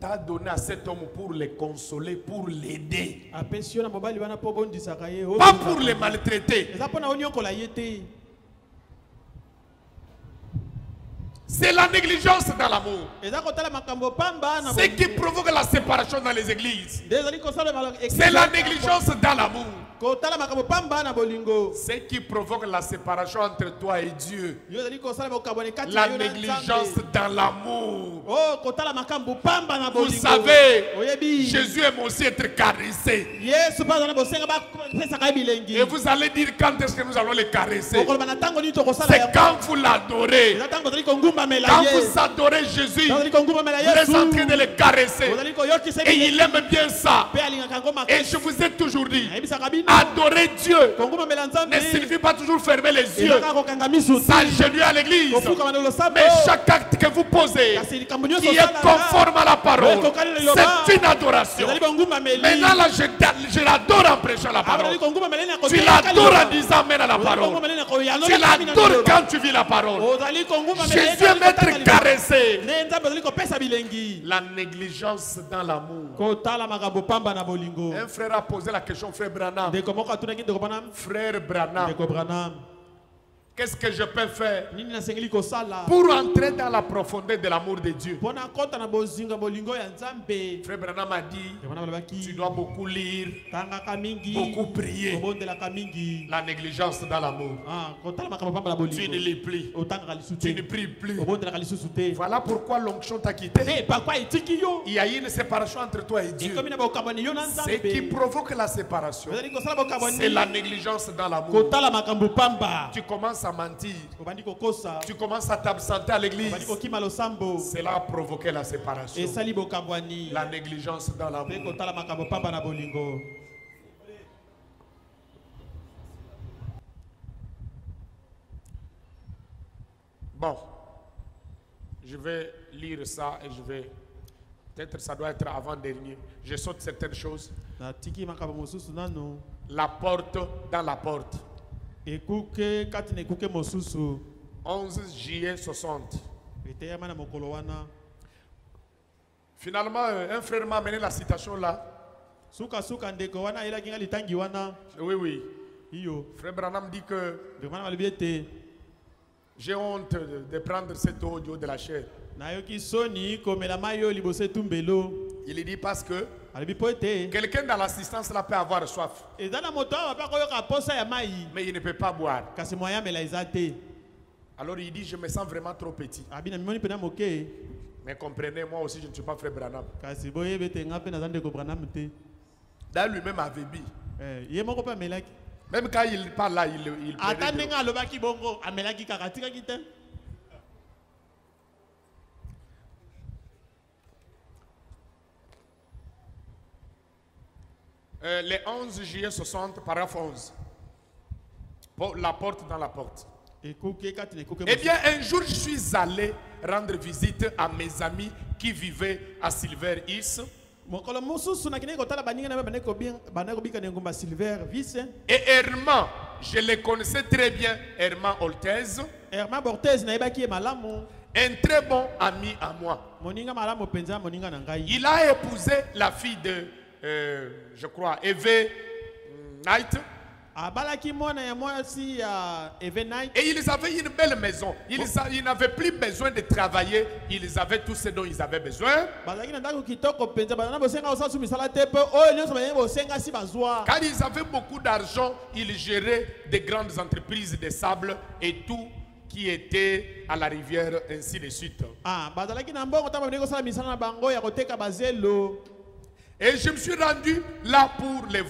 t'a donné à cet homme pour les consoler, pour l'aider. Pas pour les maltraiter. C'est la négligence dans l'amour. Ce qui provoque la séparation dans les églises. C'est la négligence dans l'amour. Ce qui provoque la séparation entre toi et Dieu. La négligence dans l'amour. Vous savez, Jésus aime aussi être caressé. Et vous allez dire quand est-ce que nous allons le caresser? C'est quand vous l'adorez. Quand vous adorez Jésus, vous êtes en train de le caresser. Et il aime bien ça. Et je vous ai toujours dit, adorer Dieu ne signifie pas toujours fermer les yeux, s'agenouiller à l'église. Mais chaque acte que vous posez qui est conforme à la parole, c'est une adoration. Maintenant là, je l'adore en prêchant la parole. Tu l'adores en disant amen à la parole. Tu l'adores quand tu vis la parole. Jésus aime être caressé. La négligence dans l'amour. Un frère a posé la question, frère Branham. Frère Branham, qu'est-ce que je peux faire pour entrer dans la profondeur de l'amour de Dieu? Frère Branham a dit, tu dois beaucoup lire, beaucoup prier. La négligence dans l'amour. Tu ne lis plus. Tu ne pries plus. Voilà pourquoi l'onction t'a quitté. Il y a eu une séparation entre toi et Dieu. Ce qui provoque la séparation, c'est la négligence dans l'amour. Tu commences à mentir. Tu commences à t'absenter à l'église. Cela a provoqué la séparation. La négligence dans l'amour. Bon, je vais lire ça et je vais... Peut-être ça doit être avant-dernier. Je saute certaines choses. La porte dans la porte. 11 juillet 60. Finalement, un frère m'a amené la citation là. Oui, oui. Frère Branham dit que J'ai honte de prendre cet audio de la chair. nayoki soni komela mai oyo liboso etumbelo Il dit parce que alobi po ete quelqu'un dans l'assistance là peut avoir soif, eza na moto awa mpe koyoka posa ya mai mais il ne peut pas boire. kasi moya amela eza te. Alors il dit, je me sens vraiment trop petit. abi na mimoni mpena moke Mais comprenez, moi aussi je ne suis pas frère Branham. kasi boyeba ete nga mpe naza ndeko Branham te. Dans lui-même avait bu. ye moko mpe amelaki Même quand il parle là, il ata prenait de ndenge alobaki bongo amelaki kaka atikaki te. Le 11 juillet 60, paragraphe 11. La porte dans la porte. ekuke kati na ekuke Eh bien, un jour, je suis allé rendre visite à mes amis qui vivaient à Silver Hills. mokolo mosusu nakendeki kotala baninga na be bandaki kobika na engumba Silver Vise. Et Herman, je le connaissais très bien, Herman Oltez, Herman Bortez nayebaki ye malamu un très bon ami à moi. moninga malamu mpenza moninga na ngai. Il a épousé la fille de, je crois, Eve Knight. abalaki mwana ya mwasi ya Evenite. Et ils avaient une belle maison. Ils n'avaient plus besoin de travailler. Ils avaient tout ce dont ils avaient besoin. bazalaki na ndako kitoko mpenza bazana bosenga kosasu misala te mpe oyo nyonso bayengi bosenga si bazwa. Car ils avaient beaucoup d'argent, ils géraient des grandes entreprises de sable et tout qui était à la rivière, ainsi de suite. bazalaki na mbongo ntango babengi kosala misala na bango ya koteka bazelo. Et je me suis rendu là pour les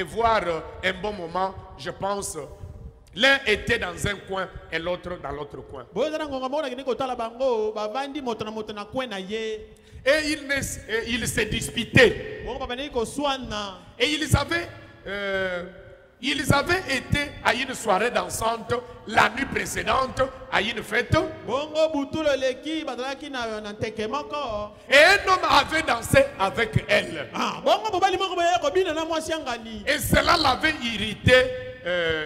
voir un bon moment, je pense. L'un était dans un coin et l'autre dans l'autre coin. boyo eza na ngonga moko nakendeki kotala bango bavandi moto na kwe na ye. Et ils se disputaient. bongo babandeki koswana. Et ils avaient été à une soirée dansante la nuit précédente, à une fête. bongo butulo eleki bazalaki na nteke moko. Et un homme avait dansé avec elle. bongo mobali moko boye kobina na mwasi ya ngani. Et cela l'avait irrité,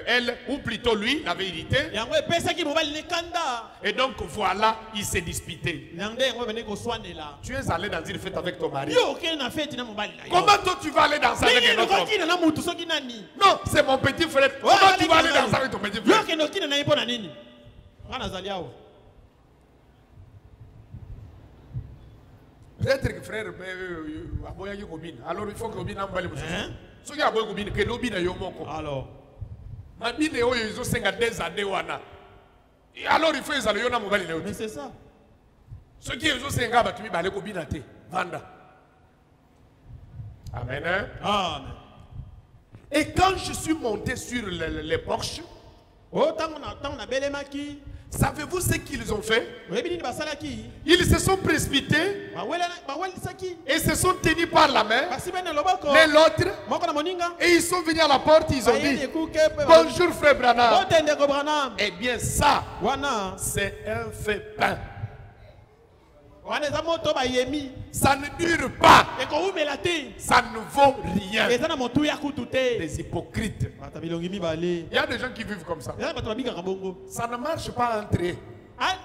elle, ou plutôt lui, l'avait irrité. yango epesaki mobali ne kanda. Et donc voilà, ils se disputaient. yango yango babandeki koswanela. Tu es allé dans une fête avec ton mari. yo okende na feti na mobali na yo. Comment toi tu vas aller danser avec un autre homme? okokina na mutu soki nani. Non, c'est mon petit frère. Comment tu vas aller danser avec ton petit yo frère? okende okina na ye mpo na nini. nga nazali awa. Peut-être que frère, aboyaki kobina. Alors il faut que obina mbali mosusu. Soki aboyi kobina, ke lobina yo moko. alors Mabine oyo ezosenga 2 années wana. Alors il faut ezala yo na mobali na yo. mais c'est ça. Soki ezosenga bato mibale kobina te, vanda. Amen. Hein? amen. Et quand je suis monté sur les porches, o ntango na belemaki. savez-vous ce qu'ils ont fait? oyebi nini basalaki. Ils se sont précipités bawelisaki. et se sont tenus par la main, basibe na loboko. l'un l'autre, moko na moninga. et ils sont venus à la porte, ils ont bayeli dit, ekuke mpe bonjour frère Branham. otendeko Branham. Eh bien ça, wana c'est un fait pain. wana eza moto bayemi. Ça ne dure pas, ekoumela te. ça ne vaut rien. eza na motu ya kutu te. Les hypocrites. bata bilongi mibale. Il y a des gens qui vivent comme ça. eza na bato babikaka bongo. Ça ne marche pas entre eux.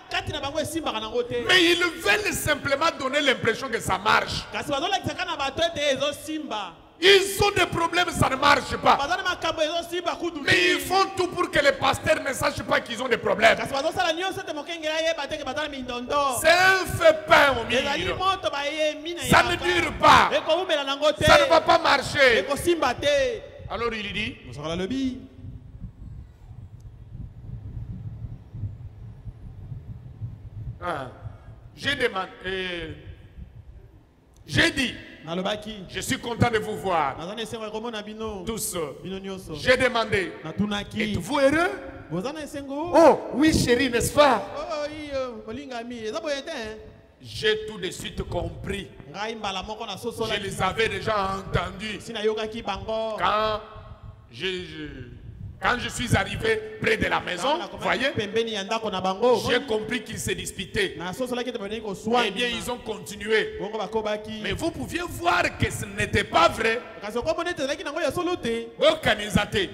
kati na bango esimbaka nango te. Mais ils veulent simplement donner l'impression que ça marche. kasi bazolakisaka na bato ete ezosimba. Ils ont des problèmes, ça ne marche pas. baza na makambo ezosimba kutu te. Mais ils font tout pour que les pasteurs ne sachent pas qu'ils ont des problèmes. kasi bazosala nyonso ete mokengela yeba teke baza na mindondo. C'est un fait pain au ezali milieu. moto bayemi na Ça ne dure pas. ekoumela nango te. Ça ne va pas marcher. ekosimba te. Alors il dit, mosokola lobi. j'ai demandé, j'ai dit, nalobaki. je suis content de vous voir. naza na esengo ya komona bino. Tous. bino nyonso. J'ai demandé, natunaki. êtes-vous heureux? boza na esengo. Oh, oui chérie, n'est-ce pas? iyo molingami eza boye te. J'ai tout de suite compris. ngai mbala moko na sosola. Je les avais déjà entendus. si nayokaki bango. Quand je suis arrivé près de la maison, vous voyez, pembeni ya ndako na bango. j'ai compris qu'ils se disputaient. na sosolaki ete bandeki koswana. Eh bien, ils ont continué. bongo bakobaki. Mais vous pouviez voir que ce n'était pas vrai. kasi okomona ete ezalaki nango ya solo te. Organisé.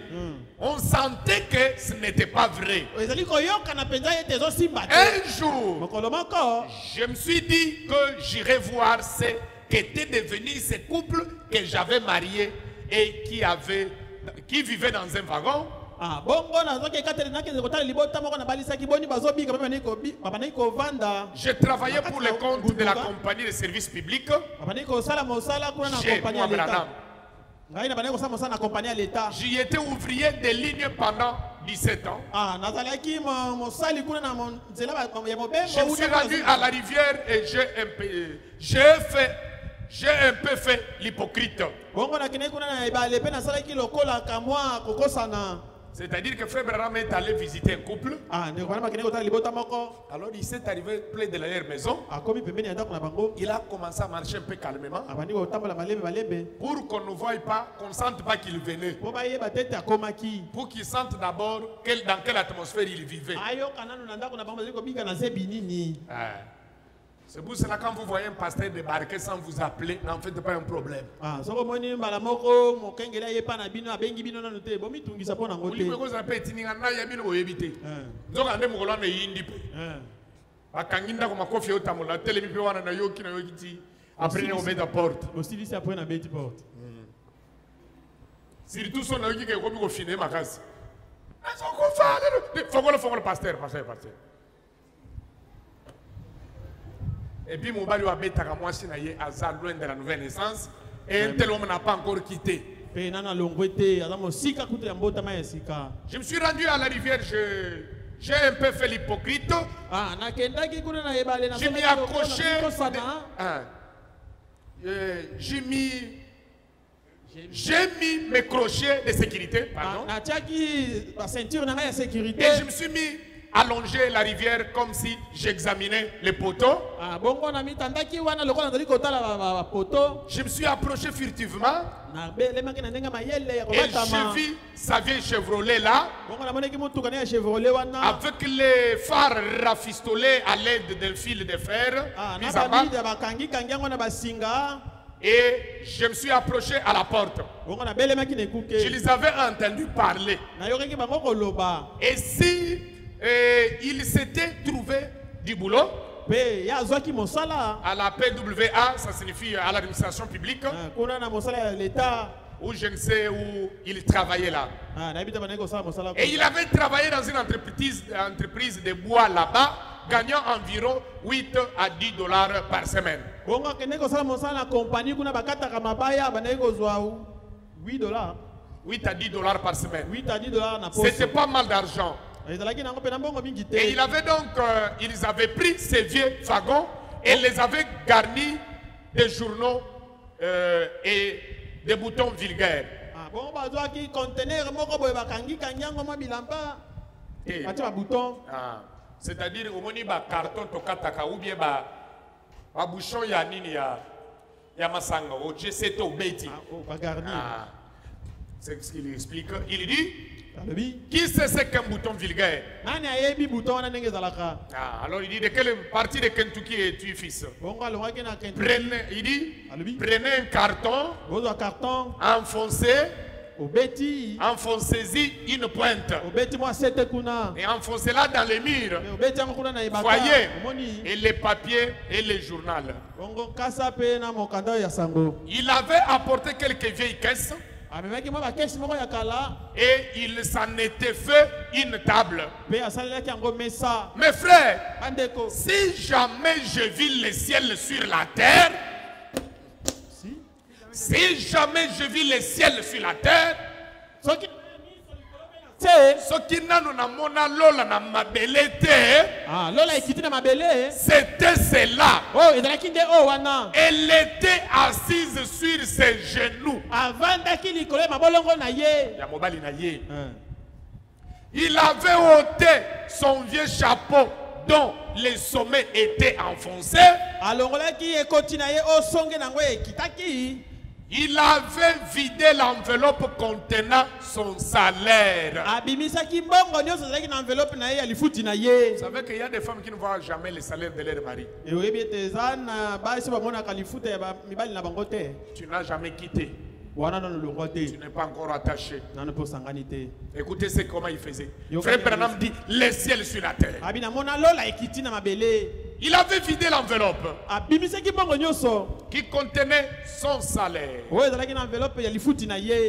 On sentait que ce n'était pas vrai. ezali koyokana mpenza ete ezosimba te. Un jour, mokolo moko. je me suis dit que j'irais voir ce qu'étaient devenus ces couples que j'avais mariés et qui vivaient dans un wagon. Ah, bongo na zoke kateli na keze kotala libota moko na balisa ki boni bazobi ka baba niko vanda. J'ai travaillé pour le compte de la compagnie de services publics. Baba niko sala mosala kuna na compagnie d'État. Ngai na bana ko sala mosala na compagnie d'État. J'y étais ouvrier de ligne pendant 17 ans. Ah, nazalaki mosali kuna na nzela ya mobembo. Je me suis rendu à la rivière et j'ai un peu fait l'hypocrite. Bongo na kine kuna na ebale pe na sala ki lokola kamwa kokosana. C'est-à-dire que Frère Branham est allé visiter un couple. Ah, ne kwana makine kotala libota moko. Alors il s'est arrivé près de leur maison. Ah, komi pembeni ya ndako na bango. Il a commencé à marcher un peu calmement. Ah, bani ko tambola malembe malembe. Pour qu'on ne voie pas, qu'on ne sente pas qu'il venait. Po ba yeba tete akomaki. Pour qu'il sente d'abord dans quelle atmosphère il vivait. Ayo kananu na ndako na bango ziko bika na zebi nini. C'est pour cela que quand vous voyez un pasteur débarquer sans vous appeler, n'en faites pas un problème. Ah, soko moni mbala moko mokengela yepa na bino abengi bino na note bomi tungisa pona ngote. Oli ko za peti ninga na ya bino oyebite. Nzoka ande mukolo na yindi pe. Bakanginda ko makofi otamola telemi pe wana na yoki na yokiti. Après ne obeda porte. Aussi c'est après na beti porte. Surtout son yoki ke ko bi ko finer makasi. Azoko fa. Fongolo pasteur. Et puis mon bali wa betaka mwasi na ye aza loin de la nouvelle naissance et un tel homme n'a pas encore quitté. Je me suis rendu à la rivière, j'ai un peu fait l'hypocrite. J'ai mis accroché, j'ai mis mes crochets de sécurité, pardon. Et je me suis mis allonger la rivière comme si j'examinais les poteaux. Je me suis approché furtivement et j'ai vu sa vieille Chevrolet là avec les phares rafistolés à l'aide d'un fil de fer mis à bas. Et je me suis approché à la porte. Je les avais entendus parler. Et si il s'était trouvé du boulot à la PWA, ça signifie à l'administration publique, ou je ne sais où il travaillait là. Et il avait travaillé dans une entreprise de bois là-bas, gagnant environ 8 à 10 dollars par semaine. 8 à 10 dollars par semaine. C'était pas mal d'argent. Et il avait donc, ils avaient pris ces vieux wagons et les avaient garnis des journaux et des boutons vulgaires. C'est-à-dire au moni ba carton to kataka ou bien ba bouchon ya nini ya masanga o je sais to beti. C'est ce qu'il explique. Il dit qui c'est qu'un bouton vulgaire? Alors il dit de quelle partie de Kentucky es-tu fils? Il dit prenez un carton, enfoncez-y une pointe et enfoncez-la dans les murs, voyez, et les papiers et les journaux. Il avait apporté quelques vieilles caisses et il s'en était fait une table. Mes frères, si jamais je vis le ciel sur la terre, si jamais je vis le ciel sur la terre, c'était cela. Elle était assise sur ses genoux. Il avait ôté son vieux chapeau dont les sommets étaient enfoncés. Il avait vidé l'enveloppe contenant son salaire. Vous savez qu'il y a des femmes qui ne voient jamais le salaire de leur mari. Tu n'as jamais quitté. Tu n'es pas encore attaché. Écoutez comment il faisait. Frère Branham dit les ciels sur la terre. Il avait vidé l'enveloppe qui contenait son salaire.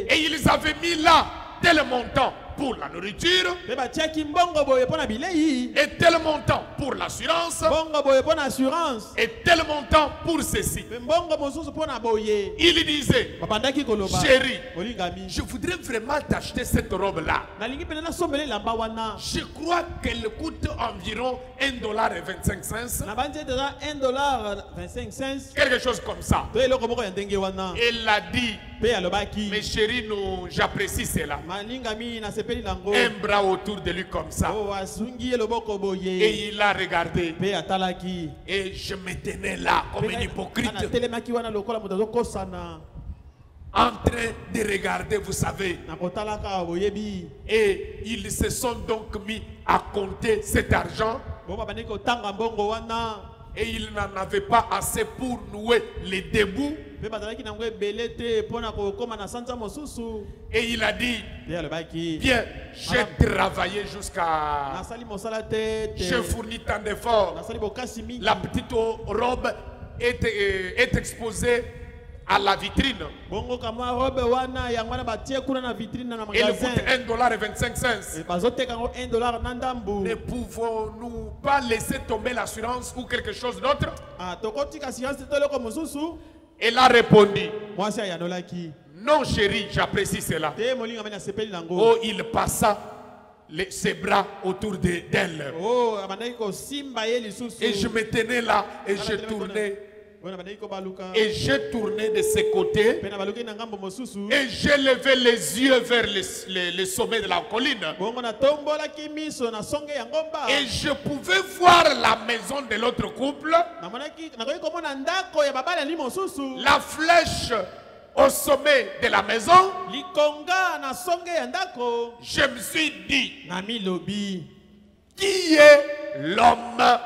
Et ils avaient mis là tel montant pour la nourriture, Pe batiaki mbongo boye pona bilei. et tel montant pour l'assurance, Mbongo boye pona assurance. et tel montant pour ceci. Pe mbongo mosusu pona boye. Il disait, Babandaki koloba. chérie, Olingami. je voudrais vraiment t'acheter cette robe-là. Nalingi pena na sombele lamba wana. Je crois qu'elle coûte environ $1.25. Na banje déjà $1.25. Quelque chose comme ça. To eloko moko ya ndenge wana. Elle a dit, Pe alobaki. mes chéris, j'apprécie cela. Malingami na sepeli nango. Un bras autour de lui comme ça. Oh asungi eloboko boye. Et il a regardé. Pe atalaki. Et je me tenais là comme un hypocrite, Ana telemaki wana lokola moto azokosana. en train de regarder, vous savez. Na kotalaka boyebi. Et ils se sont donc mis à compter cet argent. Bon babandi kotanga mbongo wana. Et ils n'en avaient pas assez pour nouer les débouts. Pe bazalaki nango ebele te pona kokoma na sanza mosusu. Et il a dit, Pe alobaki. bien, j'ai travaillé jusqu'à... Nasali mosala te. J'ai fourni tant d'efforts. Nasali bokasi mingi. La petite robe est exposée à la vitrine. Bongo kama robe wana yango wana batie kuna na vitrine na Elle magasin. coûte $1.25. Bazoteka ngo $1 na ndambu. Ne pouvons-nous pas laisser tomber l'assurance ou quelque chose d'autre? Ah tokotika science toloko mosusu. Elle a répondu, Mwasi ayanolaki. non chérie, j'apprécie cela. Te molinga mena sepeli nango. Oh, il passa ses bras autour d'elle. Oh abandaki ko simba ye lisusu. Et je me tenais là et je tournais. Bona abandaki ko baluka. Et je tournais de ce côté. Pe na baluki na ngambo mosusu. Et j'ai levé les yeux vers le sommet de la colline. Bongo na tombolaki miso na songe ya ngomba. Et je pouvais voir la maison de l'autre couple. Na monaki na koyi komona ndako ya babala ni mosusu. La flèche au sommet de la maison. Likonga na songe ya ndako. Je me suis dit, Na milobi. qui est l'homme?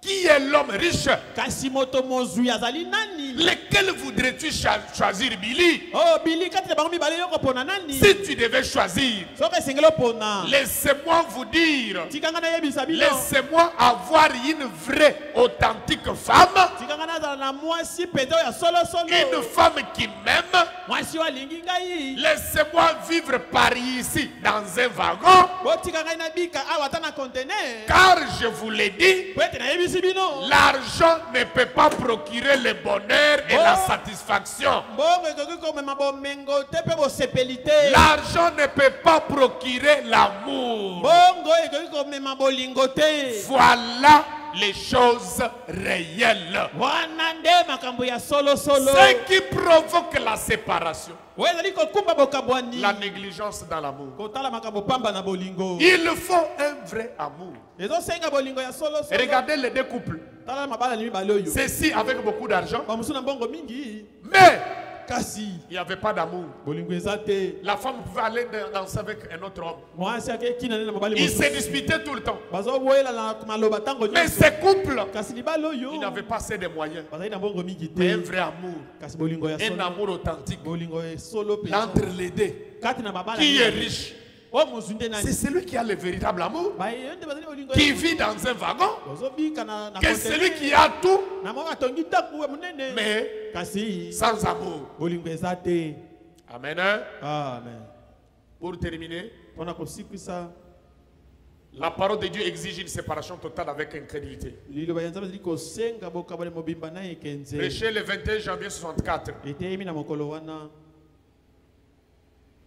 Qui est l'homme riche? Kasi moto mozui azali nani? Lequel voudrais-tu choisir, Billy? Oh Billy kati na bango mibale yoko pona nani? Si tu devais choisir, Soka esengelo pona. laissez-moi vous dire, Tikanga na yebisa bino. laissez-moi avoir une vraie, authentique femme, Tikanga na zala na mwasi pedo ya solo solo. une femme qui m'aime. Mwasi wa lingi ngai. Laissez-moi vivre par ici dans un wagon, Bo tikanga na bika awa ta na conteneur. car je vous l'ai dit, Pwete na yebisi bino. l'argent ne peut pas procurer le bonheur et la satisfaction. Bongo ekoki komema bomengo te pe bosepelite. L'argent ne peut pas procurer l'amour. Bongo ekoki komema bolingo te. Voilà les choses réelles. Wana nde makambo ya solo solo. Ce qui provoque la séparation, Wezali kokumba bokabwani. la négligence dans l'amour. Kotala makambo pamba na bolingo. Il faut un vrai amour. Ezosenga bolingo ya solo Et solo. regardez les deux couples. Tala mabala ni mibale oyo. Ceci avec beaucoup d'argent, Bamusu na mbongo mingi. mais Kasi il n'y avait pas d'amour. bolingo eza te. La femme pouvait aller danser avec un autre homme. Mwasi ake kina na mabale Ils se mosusu. disputaient tout le temps. Bazoboyela na maloba tango Mais nyonso. ces couples, Kasi libala oyo. ils n'avaient pas assez de moyens. Bazali na mbongo mingi Mais un te. vrai amour, Kasi bolingo ya un solo. amour authentique, Bolingo ya solo pe. entre les deux. Kati na babala. Qui est riche? O muzunde nani? C'est celui qui a le véritable amour, Ba yende bazali bolingo. qui vit dans un wagon, Ozobika na que celui qui a tout, na mwa tongi taku we munene. mais Kasi sans amour. bolingo eza te. Amen. Hein? Amen. Pour terminer, Pona kosikisa la parole de Dieu exige une séparation totale avec incrédulité. liloba ya nzambe ezali kosenga bokabale mobimba na ekenze. Prêché le 21 janvier 64, Eteyemi na mokolo wana.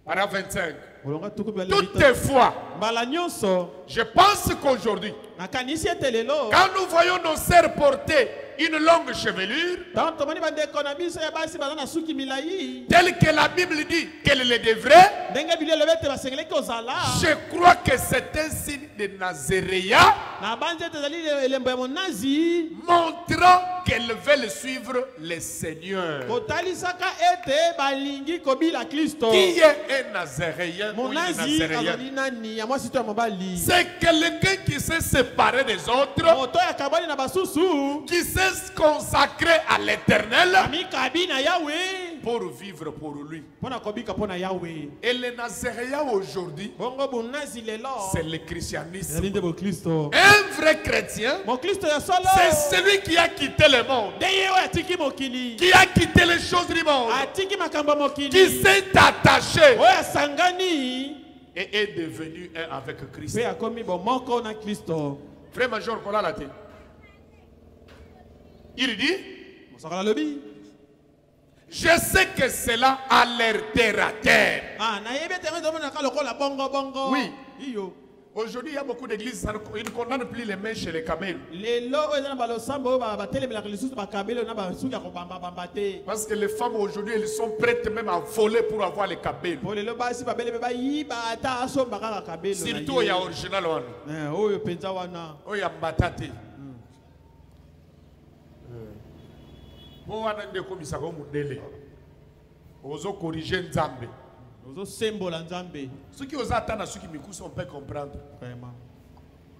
paragraphe 25. Olonga tuku bya Toutefois, mbala nyonso je pense qu'aujourd'hui, nakanisi ete lelo quand nous voyons nos sœurs porter une longue chevelure, ntango tomoni bandeko na biso ya basi baza na suki milai telle que la Bible dit qu'elle le devrait, ndenge biblia elobi ete basengeleki kozala je crois que c'est un signe de Nazaréa na banzi ete ezali elembo ya monazi montrant qu'elles veulent suivre le Seigneur. kotalisaka ete balingi kobila kristo. Qui est un Nazaréen ou une monazi Nazaréenne? azali nani ya mwasi to ya mobali? C'est quelqu'un qui s'est séparé des autres, moto ya kabwani na basusu qui s'est consacré à l'éternel amikabi na yawe pour vivre pour lui. mpona kobika mpona yawe. Et le Nazaréen aujourd'hui, bongo bonazi lelo c'est le christianisme. ezali nde bokristo. Un vrai chrétien, mokristo ya solo c'est celui qui a quitté le monde, nde ye oyo atiki mokili, qui a quitté les choses du monde, atiki makambo ya qui mokili, s'est attaché oyo asangani et est devenu un avec Christ. Pe akomi bon moko na Kristo. Frère Major Kolalate. Il dit, Mosakala lobi. je sais que cela a l'air terre à terre. Ah, na yebe te ngomona na kalokola bongo bongo. Oui. Iyo. Aujourd'hui, il y a beaucoup d'églises, ils ne condamnent plus les mains chez les camels. Lelo ezana balosambo ba telemela lisusu ba kabelo na ba suka ko bamba bamba te. Parce que les femmes aujourd'hui, elles sont prêtes même à voler pour avoir les camels. Po lelo ba si ba bele ba yiba ata asomba kaka kabelo. Surtout, il y a original one. Oyo penza wana. Oh, il y a Mbatate. Bon, on a des commissaires au Mundele. Ozo corriger Nzambe. Ozo sembola nzambe. Ceux qui osent attendre ceux qui m'écoutent, on peut comprendre. Vraiment.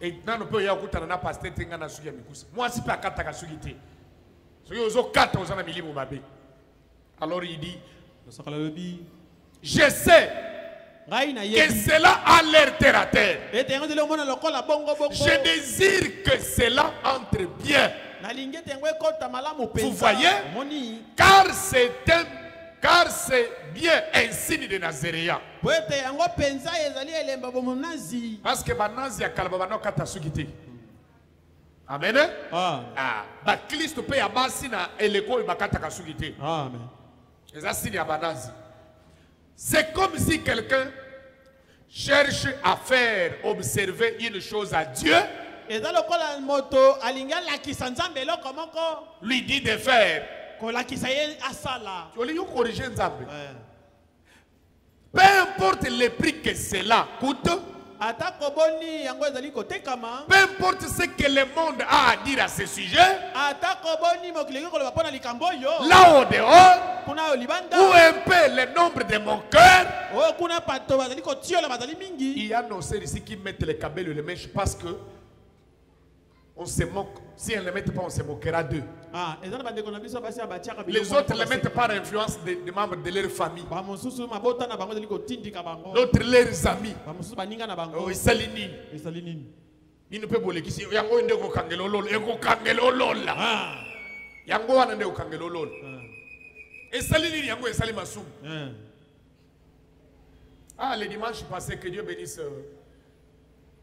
Et maintenant, on peut y avoir un pasteur qui a ceux qui m'écoutent. Moi, si pas quatre ceux qui étaient. Ceux qui osent quatre, on a mis mon babé. Alors il dit, Mosakala lobi. je sais Ngai na que yebi. cela a l'air terre à terre. Ete ngozele omona lokola bongo bongo. Je désire que cela entre bien. Na lingete ngwe kota malamu penza. Vous voyez? Moni. Car c'est bien un signe de Nazaréen. Poete yango penza ezali elemba bomunazi. Parce que Banazi a kalabano kata sugite. Amen. Ah. Ba Christ pe ya basi na eleko bakata kasugite. Amen. Et ça signe à Banazi. C'est comme si quelqu'un cherche à faire observer une chose à Dieu, Eza lokola moto alinga lakisa nzambe eloko moko. lui dit de faire. Ko lakisa ye asala. Tu veux corriger Nzambe. Peu importe le prix que cela coûte, Ata koboni yango ezali kotekama. peu importe ce que le monde a à dire à ce sujet, Ata koboni mokili koloba pona likambo yo. là au dehors, Kuna olibanda. où un peu le nombre de mon cœur, Oh kuna pato bazali kotiola bazali mingi. il y a nos sœurs ici qui mettent les cabelles et les mèches parce que on se moque. Si elles ne les mettent pas, on se moquera d'eux. Ah, ezana bandeko na biso basi abatiaka biloko. Les autres les mettent par influence des membres de leur famille. Ba mosusu mabota na bango ezali kotindika bango. D'autres leurs amis. Ba mosusu baninga na bango. Oh, Salini. Ezali nini? Il ne peut pas les yango inde ko kangelo lolo. Eko kangelo lola. Ah. Yango wana nde ko kangelo lolo. Et Salini yango et Salimasum. Ah, le dimanche passé, que Dieu bénisse.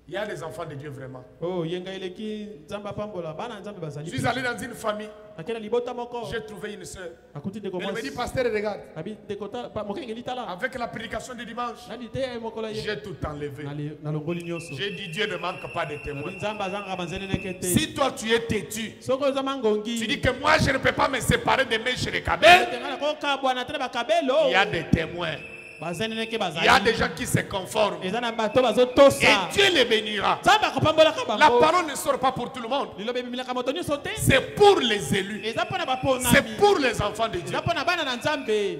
Il y a des enfants de Dieu vraiment. Oh, yenga eleki nzamba pambola bana nzambe bazali. Je suis allé dans une famille. Akena libota moko. J'ai trouvé une soeur. Akuti de Elle comment. me dit, pasteur, regarde. Abi de kota pa mokenge litala. Avec la prédication du dimanche, Nali te mokola ye. j'ai tout enlevé. Na longoli nyoso. J'ai dit, Dieu ne manque pas de témoins. Nzamba zanga banzene nekete. Si toi tu es têtu, Soko zama ngongi. tu dis que moi je ne peux pas me séparer de mes chez les cabelles, Tengana ko kabwa na tena bakabelo. il y a des témoins. Bazene neke bazali. Il y a des gens qui se conforment. Ezana bato bazotosa. Et Dieu les bénira. Nzamba kopambola ka bango. La parole ne sort pas pour tout le monde. Lilobe bimilaka moto nyoso te. C'est pour les élus. Eza pona bapona. C'est pour les enfants de Dieu. Eza pona bana na nzambe.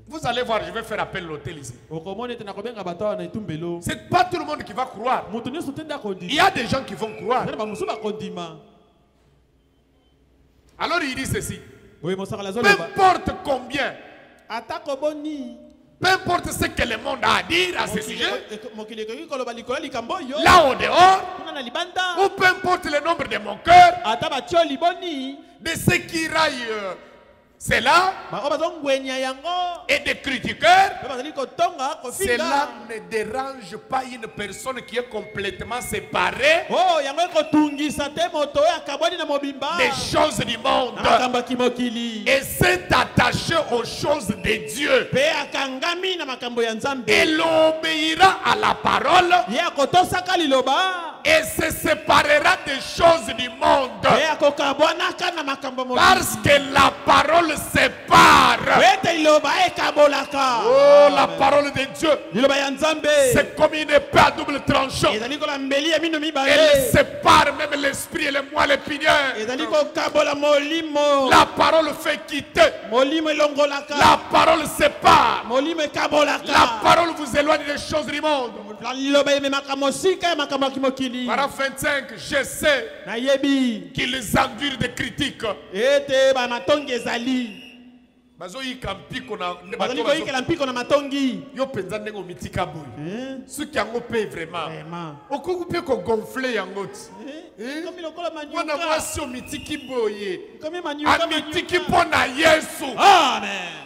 Vous allez voir, je vais faire appel à l'hôtel ici. Okomone tena kobenga bato na itumbelo. C'est pas tout le monde qui va croire. Moto nyoso te ndako ndi. Il y a des gens qui vont croire. Ezana ba musu ba kondima. Alors il dit ceci. Oui, mosaka la Peu zoloba. importe combien, Atako boni. peu importe ce que le monde a à dire à ce sujet, Mokili koki koloba likolo likambo yo. là au dehors, Kuna na libanda. ou peu importe le nombre de mon cœur, Ata batio liboni. de ceux qui raillent cela Ba bazongwenya yango. et des critiqueurs, Ba bazali kotonga kofinga. cela ne dérange pas une personne qui est complètement séparée Oh, yango kotungisa te moto ya kabwani na mobimba. des choses du monde Makamba kimokili. et s'est attaché aux choses de Dieu. Pe akangami na makambo ya nzambe. Il obéira à la parole Ya kotosaka liloba. et se séparera des choses du monde. Pe akokabwanaka na makambo mobimba. Parce que la parole sépare. Wete liloba ekabolaka. Oh, la parole de Dieu, Liloba ya nzambe. c'est comme une épée à double tranchant. Ezali kola mbeli ya mino mibale. Elle sépare même l'esprit et le moelle épinière. Ezali kokabola molimo. La parole fait quitter. Molimo elongolaka. La parole sépare. Molimo ekabolaka. La parole vous éloigne des choses du monde. Liloba ememaka mosika ya makambo ya kimokili. Paragraphe 25, je sais Nayebi. qu'ils endurent des critiques. Ete ba matongi ezali. Bazoyika mpiko na Bazali koyikela mpiko na matongi. yo penza ndenge omitika boye. Soki yango mpe vraiment. Vraiment. Okoki mpe kogonfle yango ti. Komi lokola Mwana manyuka. mwasi omitiki boye. Komi manyuka. Amitiki mpo na Yesu. Amen.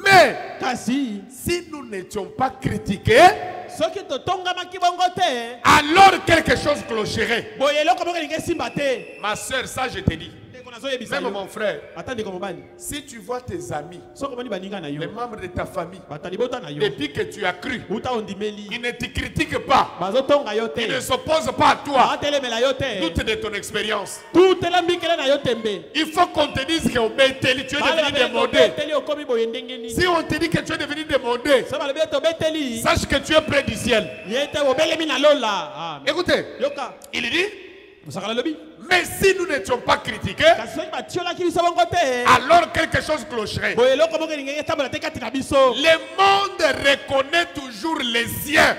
Mais kasi si nous n'étions pas critiqués, soki totongamaki bongo te alors quelque chose clocherait. boye eloko moko elingi esimba te. Ma soeur, ça je te dis. Ndeko nazoyebisa Même yo mon frère, ata ndeko mobali si tu vois tes amis, soki omoni baninga na les yo membres de ta famille, bato ya libota na yo depuis que tu as cru, uta ondimeli ils ne te critiquent pas, bazotonga yo ils ne te s'opposent pas à toi. baatelemela yo te Doute de ton expérience. tutela mbikele na yo tembe Il faut qu'on te dise qu'au Bételi, tu es devenu démodé. obeteli okomi boye ndenge nini Si on te dit que tu es devenu démodé, so balobi ete obeteli sache que tu es près du ciel. ye te obelemi na lola. Écoutez, yoka il dit, mosakala lobi mais si nous n'étions pas critiqués, kasi soki batiolaki biso bongo te alors quelque chose clocherait. boye eloko moko elingi etambola te kati na biso. Le monde reconnaît toujours les siens.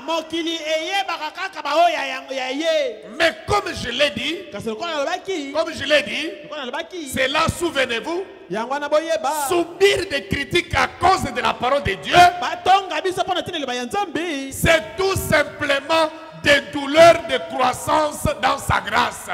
Mokili eyebaka kaka baoyo ya ye. Mais comme je l'ai dit, kasi lokola nalobaki lokola nalobaki c'est là, souvenez-vous, yango wana boyeba subir des critiques à cause de la parole de Dieu, batonga biso mpo na tineleba ya nzambe c'est tout simplement des douleurs de croissance dans sa grâce.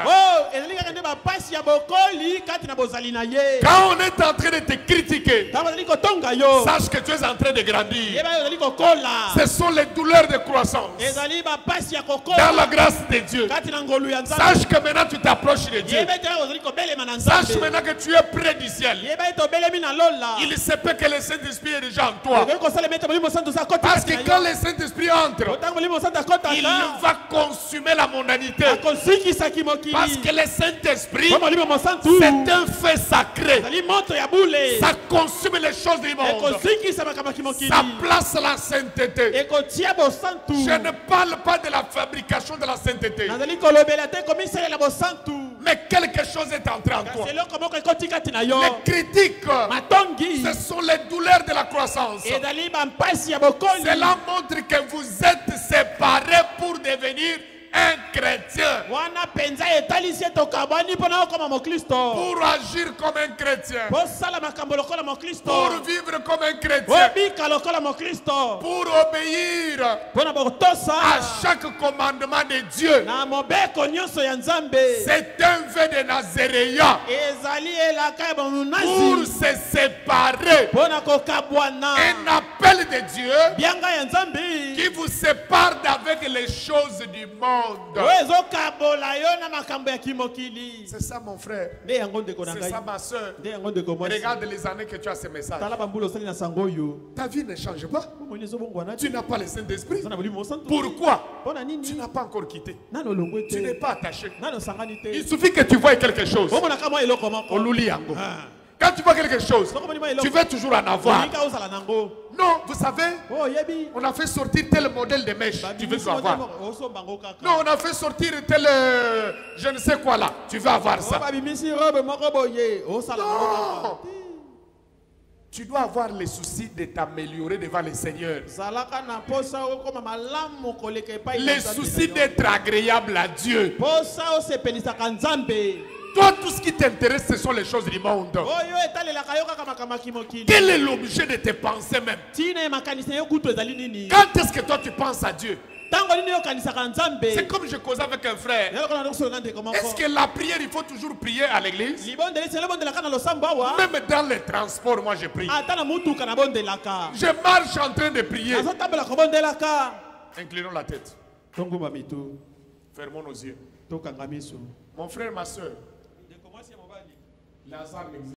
ezali kaka nde bapasi ya bokoli kati na bozali na ye. Quand on est en train de te critiquer, ntango ozali kotonga yo sache que tu es en train de grandir. yeba yo ozali kokola Ce sont les douleurs de croissance ezali bapasi ya dans kokola la grâce de Dieu. kati na ngolu ya nzambe. Sache que maintenant tu t'approches de Dieu. yeba ete ozali kobelema na Sache nzambe. maintenant que tu es près du ciel. yeba ete obelemi na lola. Il se peut que le Saint-Esprit est déjà en toi. okoki kosalema ete molimo santo oza koti Parce kati que na quand yo. le Saint-Esprit entre, otango molimo santo akotaka il va consumer la mondanité. akosikisaki mokili. Parce que le Saint-Esprit, po molimo mosantu c'est un feu sacré. ezali moto ya bule Ça consume les choses du monde. ekosikisa makambo ya mokili Ça place la sainteté. ekotia bosantu. Je ne parle pas de la fabrication de la sainteté. nazali kolobela te komisalela bosantu Mais quelque chose est entré en toi. kasi eloko moko ekoti kati na yo. Les critiques, matongi ce sont les douleurs de la croissance. ezali bampasi ya bokoli. Cela montre que vous êtes séparés pour devenir un chrétien. wana penza etalisi etokabwani mpo na okoma moklisto. Pour agir comme un chrétien. posala makambo lokola moklisto. Pour vivre comme un chrétien. obika lokola moklisto. Pour obéir mpo na botosa à chaque commandement de Dieu. na mobeko nyonso ya nzambe. C'est un vœu de Nazaréen. ezali elaka ya Pour bamonasi se séparer. mpo na kokabwana. Un appel de Dieu bianga ya nzambe qui vous sépare d'avec les choses du monde. oyo ezokabola yo na makambo ya kimokili. C'est ça mon frère. nde yango ndeko na C'est ngai ça ma soeur. nde yango ndeko mwasi. Regarde les années que tu as ce message. tala bambula osali na sango oyo Ta vie ne change pas. omoni ezobongwana Tu n'as pas le Saint-Esprit. eza na bolimo santu. Pourquoi? mpo na Tu nini n'as pas encore quitté. nano olongwe Tu n'es te pas attaché. nano osangani Il te suffit que tu vois quelque chose. omonaka mwa eloko moko. Oluli yango. Ah. Quand tu vois quelque chose, Soko omoni mwa tu eloko veux toujours en avoir. olinga ozala nango. Non, vous savez, o oyebi on a fait sortir tel modèle de mèche. Tu veux tout avoir. osomba ngo kaka. Non, on a fait sortir tel je ne sais quoi là. Tu veux avoir o ça. babimisi robe moko boye osala ngo Non. kaka. Tu dois avoir le souci de t'améliorer devant le Seigneur. zalaka na posa okoma malamu koleka epai na Le Nzambe souci na yo. d'être agréable à Dieu. posa osepelisaka nzambe Toi, tout ce qui t'intéresse, ce sont les choses du monde. oyo etalelaka yo kaka makambo ya kimokili. Quel est l'objet de tes pensées même? ntina ye makanisi na yo kutu ezali nini. Quand est-ce que toi tu penses à Dieu? ntango nini yokanisaka nzambe. C'est comme je causais avec un frère. Naloko na ndokosoloka ndeko moko. Est-ce que la prière, il faut toujours prier à l'église? libondelisi elobondelaka na losambo awa. Même dans les transports, moi je prie. ata na mutuka nabondelaka. Je marche en train de prier. nazotambola kobondelaka. Inclinons la tête. tonguma mitu Fermons nos yeux. tokanga miso. Mon frère, ma soeur, ndeko mwasi ya mobali. Lazare n'existe